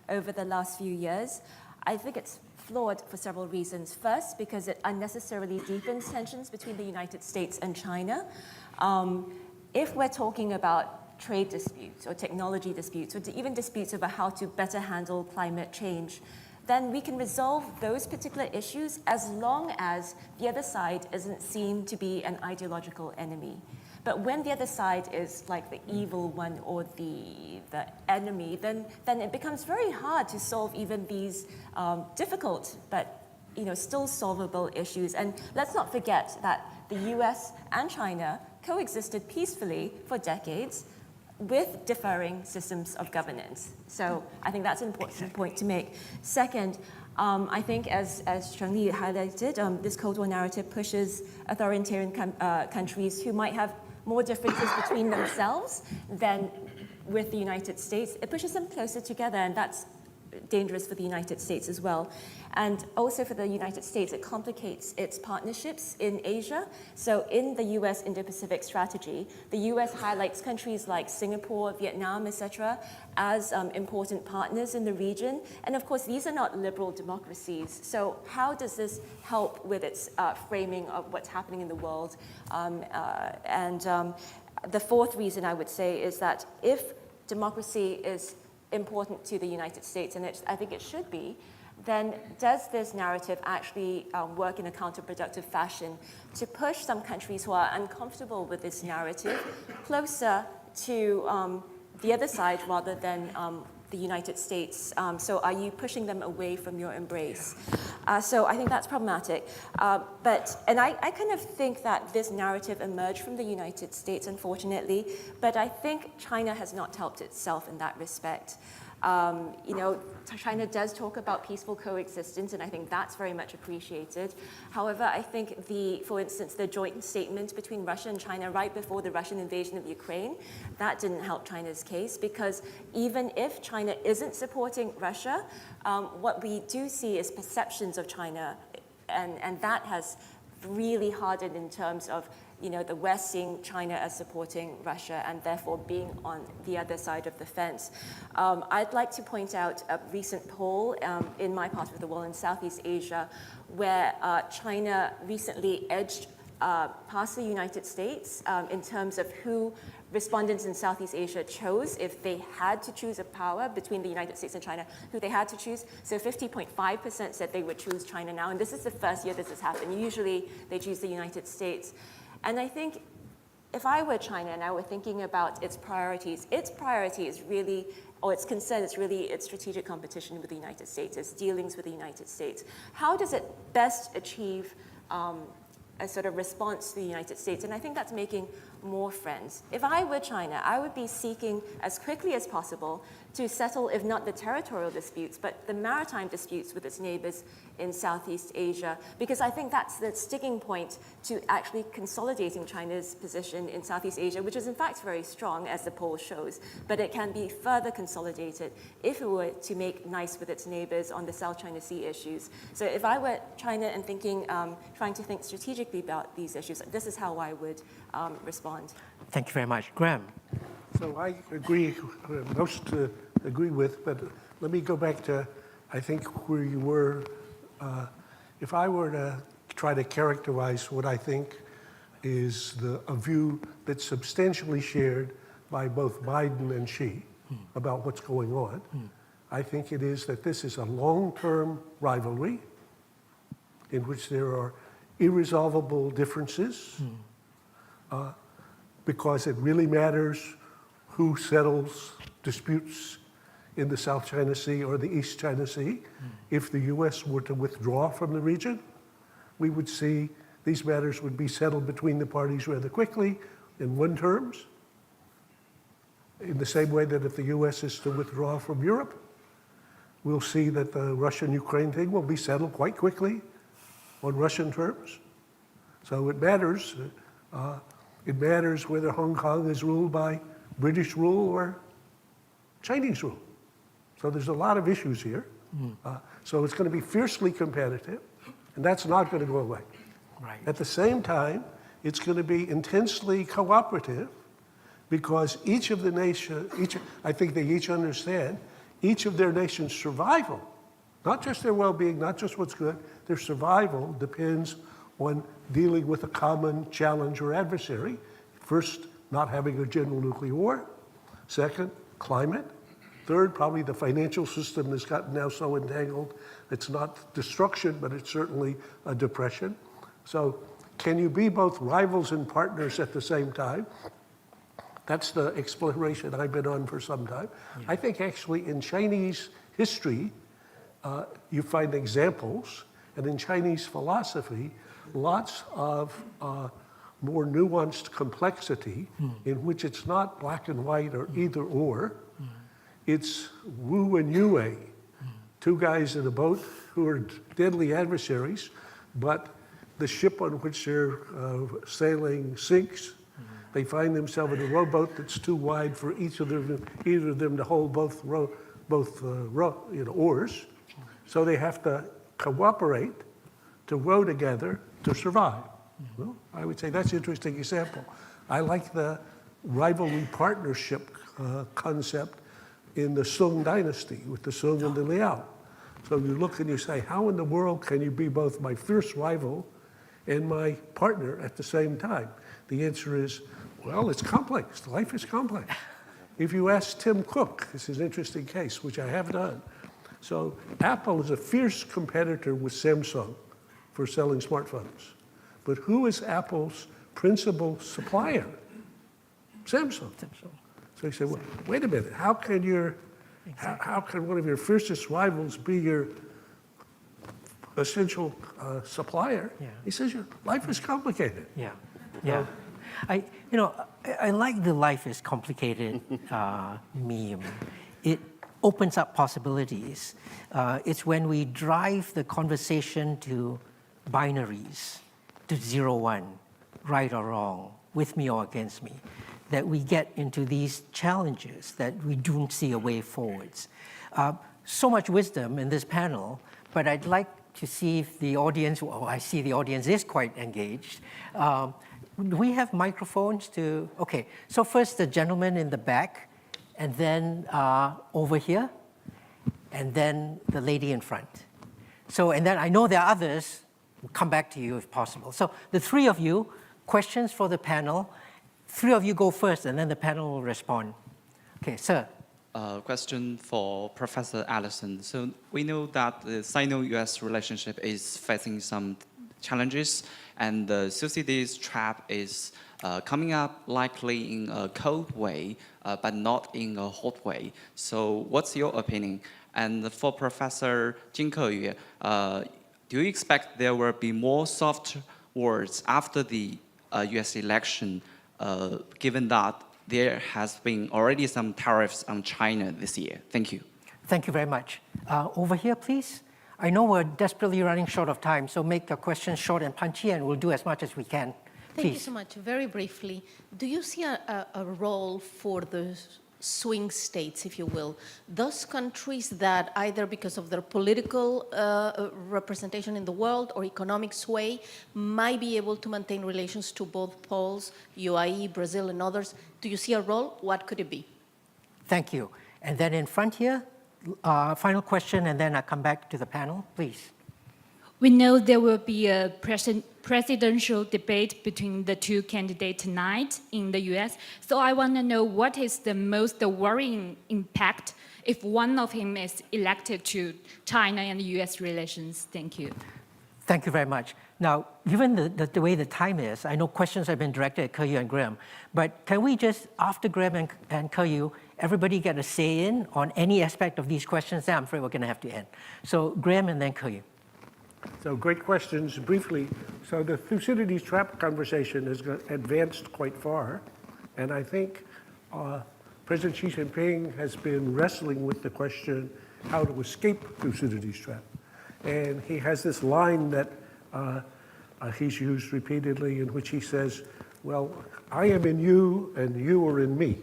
over the last few years. I think it's flawed for several reasons. First, because it unnecessarily deepens tensions between the United States and China. If we're talking about trade disputes or technology disputes, or even disputes over how to better handle climate change, then we can resolve those particular issues as long as the other side isn't seen to be an ideological enemy. But when the other side is like the evil one or the enemy, then it becomes very hard to solve even these difficult but still solvable issues. And let's not forget that the US and China coexisted peacefully for decades with differing systems of governance. So I think that's an important point to make. Second, I think, as Cheng-Li highlighted, this Cold War narrative pushes authoritarian countries who might have more differences between themselves than with the United States. It pushes them closer together, and that's dangerous for the United States as well. And also for the United States, it complicates its partnerships in Asia. So in the US Indo-Pacific strategy, the US highlights countries like Singapore, Vietnam, etc., as important partners in the region. And of course, these are not liberal democracies. So how does this help with its framing of what's happening in the world? The fourth reason I would say is that if democracy is important to the United States, and I think it should be, then does this narrative actually work in a counterproductive fashion to push some countries who are uncomfortable with this narrative closer to the other side rather than the United States? So are you pushing them away from your embrace? So I think that's problematic. And I kind of think that this narrative emerged from the United States, unfortunately, but I think China has not helped itself in that respect. China does talk about peaceful coexistence, and I think that's very much appreciated. However, I think for instance, the joint statement between Russia and China right before the Russian invasion of Ukraine, that didn't help China's case, because even if China isn't supporting Russia, what we do see is perceptions of China, and that has really hardened in terms of the West seeing China as supporting Russia and therefore being on the other side of the fence. I'd like to point out a recent poll in my part of the world in Southeast Asia, where China recently edged past the United States in terms of who respondents in Southeast Asia chose if they had to choose a power between the United States and China, who they had to choose. So 50.5% said they would choose China now, and this is the first year this has happened. Usually they choose the United States. And I think if I were China and I were thinking about its priority is really, or its concern is really its strategic competition with the United States, its dealings with the United States. How does it best achieve a sort of response to the United States? And I think that's making more friends. If I were China, I would be seeking as quickly as possible to settle, if not the territorial disputes, but the maritime disputes with its neighbors in Southeast Asia, because I think that's the sticking point to actually consolidating China's position in Southeast Asia, which is in fact very strong, as the poll shows, but it can be further consolidated if it were to make nice with its neighbors on the South China Sea issues. So if I were China and trying to think strategically about these issues, this is how I would respond. Thank you very much. Graham. So I agree, most agree with, but let me go back to, I think, where you were. If I were to try to characterize what I think is a view that's substantially shared by both Biden and Xi about what's going on, I think it is that this is a long-term rivalry in which there are irresolvable differences because it really matters who settles disputes in the South China Sea or the East China Sea. If the US were to withdraw from the region, we would see these matters would be settled between the parties rather quickly in one terms, in the same way that if the US is to withdraw from Europe, we'll see that the Russian-Ukraine thing will be settled quite quickly on Russian terms. So it matters. It matters whether Hong Kong is ruled by British rule or Chinese rule. So there's a lot of issues here. So it's going to be fiercely competitive, and that's not going to go away. Right. At the same time, it's going to be intensely cooperative because each of the nations, I think they each understand, each of their nations' survival, not just their well-being, not just what's good, their survival depends on dealing with a common challenge or adversary. First, not having a general nuclear war. Second, climate. Third, probably the financial system has gotten now so entangled, it's not destruction, but it's certainly a depression. So can you be both rivals and partners at the same time? That's the exploration I've been on for some time. Yeah. I think actually in Chinese history, you find examples, and in Chinese philosophy, lots of more nuanced complexity in which it's not black and white or either or. It's Wu and Yue, two guys in a boat who are deadly adversaries, but the ship on which they're sailing sinks. They find themselves in a rowboat that's too wide for either of them to hold both oars. So they have to cooperate to row together to survive. Well, I would say that's an interesting example. I like the rivalry partnership concept in the Sung dynasty with the Sung and the Liao. So you look and you say, how in the world can you be both my fierce rival and my partner at the same time? The answer is, well, it's complex. Life is complex. If you ask Tim Cook, this is an interesting case, which I have done. So Apple is a fierce competitor with Samsung for selling smartphones. But who is Apple's principal supplier? Samsung. So you say, well, wait a minute, how can one of your fiercest rivals be your essential supplier? Yeah. He says, your life is complicated. Yeah, yeah. I like the life is complicated meme. It opens up possibilities. It's when we drive the conversation to binaries, to 0-1, right or wrong, with me or against me, that we get into these challenges that we don't see a way forwards. So much wisdom in this panel, but I'd like to see if the audience, I see the audience is quite engaged. Do we have microphones to, okay, so first the gentleman in the back, and then over here, and then the lady in front. So, and then I know there are others, we'll come back to you if possible. So the three of you, questions for the panel. Three of you go first, and then the panel will respond. Okay, sir. Question for Professor Allison. So we know that the Sino-US relationship is facing some challenges, and the Thucydides trap is coming up likely in a cold way, but not in a hot way. So what's your opinion? And for Professor金刻羽, do you expect there will be more soft words after the US election, given that there has been already some tariffs on China this year? Thank you. Thank you very much. Over here, please. I know we're desperately running short of time, so make your questions short and punchy, and we'll do as much as we can. Thank you so much. Very briefly, do you see a role for the swing states, if you will, those countries that either because of their political representation in the world or economic sway might be able to maintain relations to both poles, UAE, Brazil, and others? Do you see a role? What could it be? Thank you. And then in front here, final question, and then I come back to the panel, please. We know there will be a presidential debate between the two candidates tonight in the US. So I want to know what is the most worrying impact if one of them is elected to China and US relations. Thank you. Thank you very much. Now, given the way the time is, I know questions have been directed at Ke-Yu and Graham, but can we just, after Graham and Ke-Yu, everybody get a say in on any aspect of these questions? Then I'm afraid we're going to have to end. So Graham and then Ke-Yu. So great questions. Briefly, so the Thucydides trap conversation has advanced quite far, and I think President Xi Jinping has been wrestling with the question how to escape Thucydides trap. And he has this line that he's used repeatedly in which he says, well, I am in you and you are in me.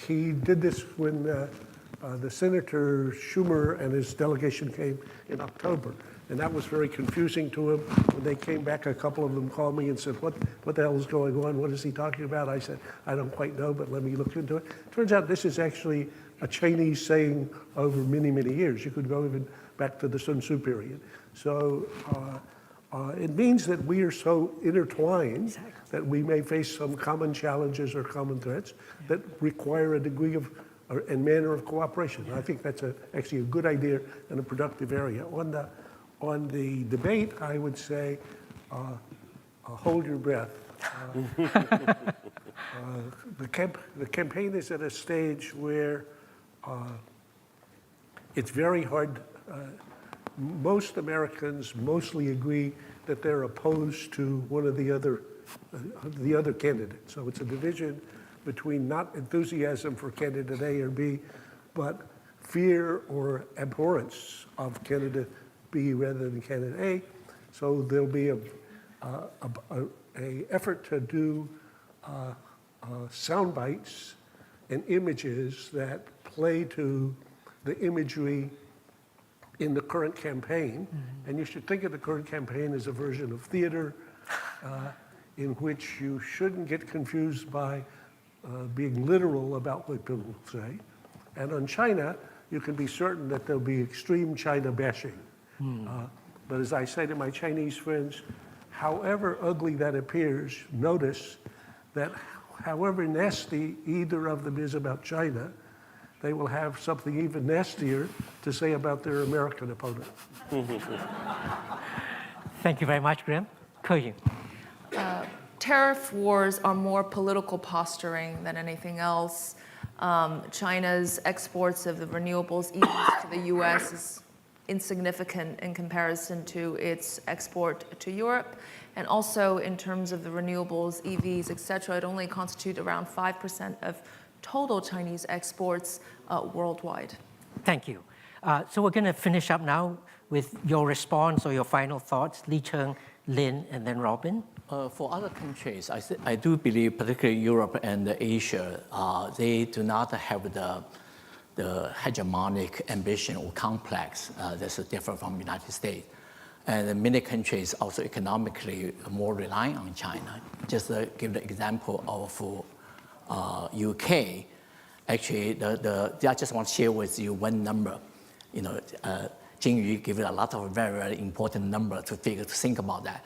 He did this when the Senator Schumer and his delegation came in October, and that was very confusing to him. When they came back, a couple of them called me and said, what the hell is going on? What is he talking about? I said, I don't quite know, but let me look into it. Turns out this is actually a Chinese saying over many, many years. You could go even back to the Sun Tzu period. So it means that we are so intertwined that we may face some common challenges or common threats that require a degree of and manner of cooperation. I think that's actually a good idea and a productive area. On the debate, I would say, hold your breath. The campaign is at a stage where it's very hard. Most Americans mostly agree that they're opposed to one of the other candidates. So it's a division between not enthusiasm for candidate A or B, but fear or abhorrence of candidate B rather than candidate A. So there'll be a effort to do sound bites and images that play to the imagery in the current campaign. And you should think of the current campaign as a version of theater in which you shouldn't get confused by being literal about what people say. And on China, you can be certain that there'll be extreme China bashing. But as I say to my Chinese friends, however ugly that appears, notice that however nasty either of them is about China, they will have something even nastier to say about their American opponent. Thank you very much, Graham. Ke Yu. Tariff wars are more political posturing than anything else. China's exports of the renewables EVs to the US is insignificant in comparison to its export to Europe. And also in terms of the renewables, EVs, et cetera, it only constitutes around 5% of total Chinese exports worldwide. Thank you. So we're going to finish up now with your response or your final thoughts, Li Cheng, Lin, and then Robin. For other countries, I do believe, particularly Europe and Asia, they do not have the hegemonic ambition or complex that's different from the United States. And many countries also economically more relying on China. Just to give the example of UK, actually, I just want to share with you one number. You know, Jingyu gave a lot of very, very important number to think about that.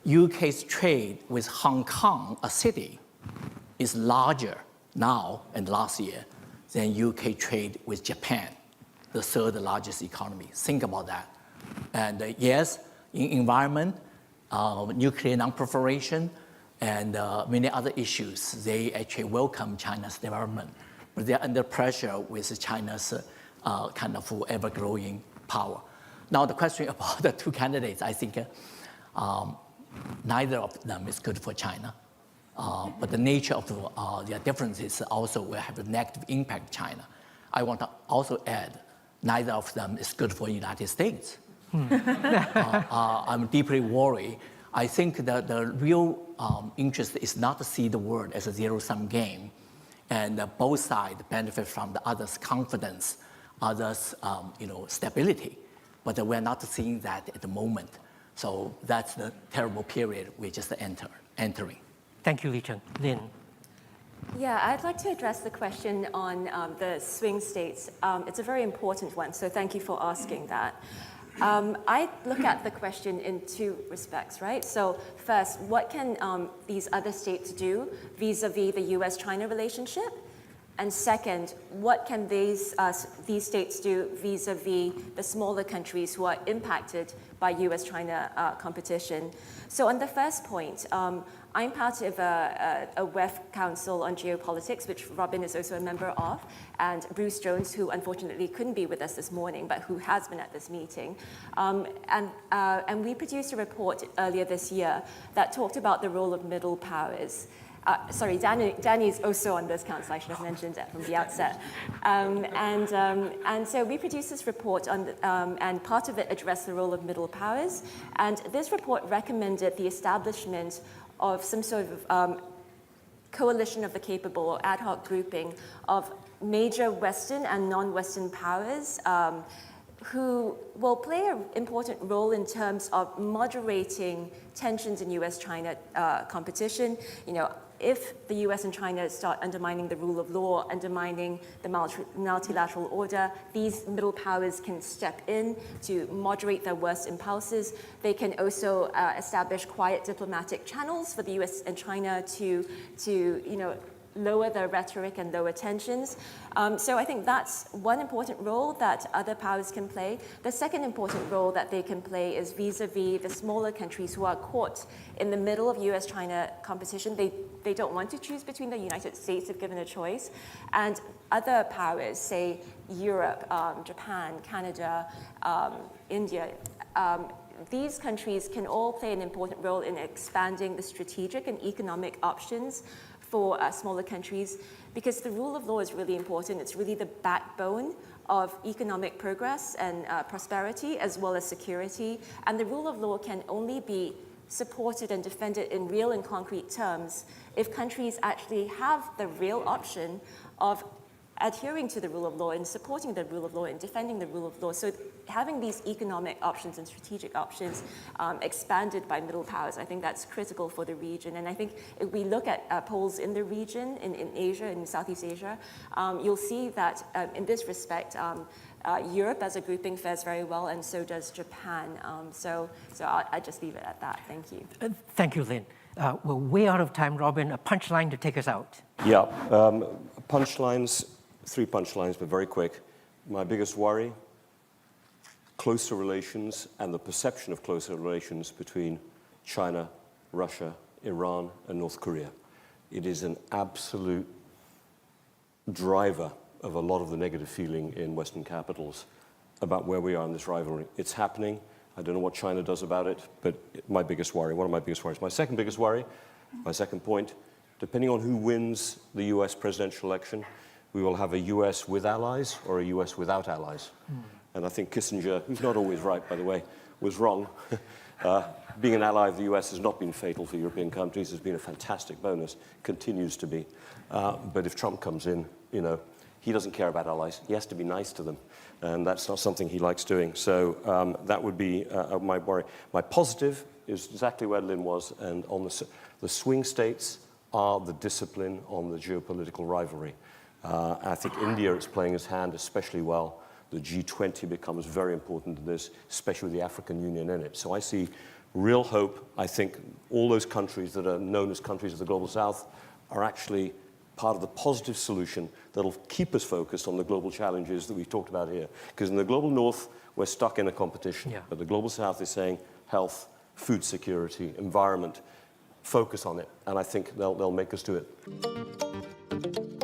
UK's trade with Hong Kong, a city, is larger now and last year than UK trade with Japan, the third largest economy. Think about that. And yes, in environment, nuclear non-proliferation, and many other issues, they actually welcome China's development. But they're under pressure with China's kind of ever-growing power. Now, the question about the two candidates, I think neither of them is good for China. But the nature of their differences also will have a negative impact on China. I want to also add, neither of them is good for the United States. I'm deeply worried. I think that the real interest is not to see the world as a zero-sum game, and both sides benefit from the other's confidence, others' stability. But we're not seeing that at the moment. So that's the terrible period we're just entering. Thank you, Li Cheng. Lin. Yeah, I'd like to address the question on the swing states. It's a very important one, so thank you for asking that. I look at the question in two respects, right? So first, what can these other states do vis-a-vis the US-China relationship? And second, what can these states do vis-a-vis the smaller countries who are impacted by US-China competition? So on the first point, I'm part of a WEF Council on Geopolitics, which Robin is also a member of, and Bruce Jones, who unfortunately couldn't be with us this morning, but who has been at this meeting. And we produced a report earlier this year that talked about the role of middle powers. Sorry, Danny is also on this council. I should have mentioned that from the outset. And so we produced this report, and part of it addressed the role of middle powers. And this report recommended the establishment of some sort of coalition of the capable or ad hoc grouping of major Western and non-Western powers who will play an important role in terms of moderating tensions in US-China competition. You know, if the US and China start undermining the rule of law, undermining the multilateral order, these middle powers can step in to moderate their worst impulses. They can also establish quiet diplomatic channels for the US and China to lower their rhetoric and lower tensions. So I think that's one important role that other powers can play. The second important role that they can play is vis-a-vis the smaller countries who are caught in the middle of US-China competition. They don't want to choose between the United States if given a choice. And other powers, say Europe, Japan, Canada, India, these countries can all play an important role in expanding the strategic and economic options for smaller countries. because the rule of law is really important. It's really the backbone of economic progress and prosperity, as well as security. And the rule of law can only be supported and defended in real and concrete terms if countries actually have the real option of adhering to the rule of law and supporting the rule of law and defending the rule of law. So having these economic options and strategic options expanded by middle powers, I think that's critical for the region. And I think if we look at polls in the region, in Asia, in Southeast Asia, you'll see that in this respect, Europe as a grouping fares very well, and so does Japan. So I'll just leave it at that. Thank you. Thank you, Lynn. We're way out of time, Robin. A punchline to take us out. Yeah, punchlines, 3 punchlines, but very quick. My biggest worry, closer relations and the perception of closer relations between China, Russia, Iran, and North Korea. It is an absolute driver of a lot of the negative feeling in Western capitals about where we are in this rivalry. It's happening. I don't know what China does about it, but my biggest worry, one of my biggest worries. My second biggest worry, my second point, depending on who wins the US presidential election, we will have a US with allies or a US without allies. And I think Kissinger, who's not always right, by the way, was wrong. Being an ally of the US has not been fatal for European countries. It's been a fantastic bonus, continues to be. But if Trump comes in, you know, he doesn't care about allies. He has to be nice to them. And that's not something he likes doing. So that would be my worry. My positive is exactly where Lynn was. And on the swing states are the discipline on the geopolitical rivalry. I think India is playing its hand especially well. The G20 becomes very important in this, especially with the African Union in it. So I see real hope. I think all those countries that are known as countries of the Global South are actually part of the positive solution that'll keep us focused on the global challenges that we've talked about here. Because in the Global North, we're stuck in a competition. Yeah. But the Global South is saying health, food security, environment, focus on it. And I think they'll make us do it.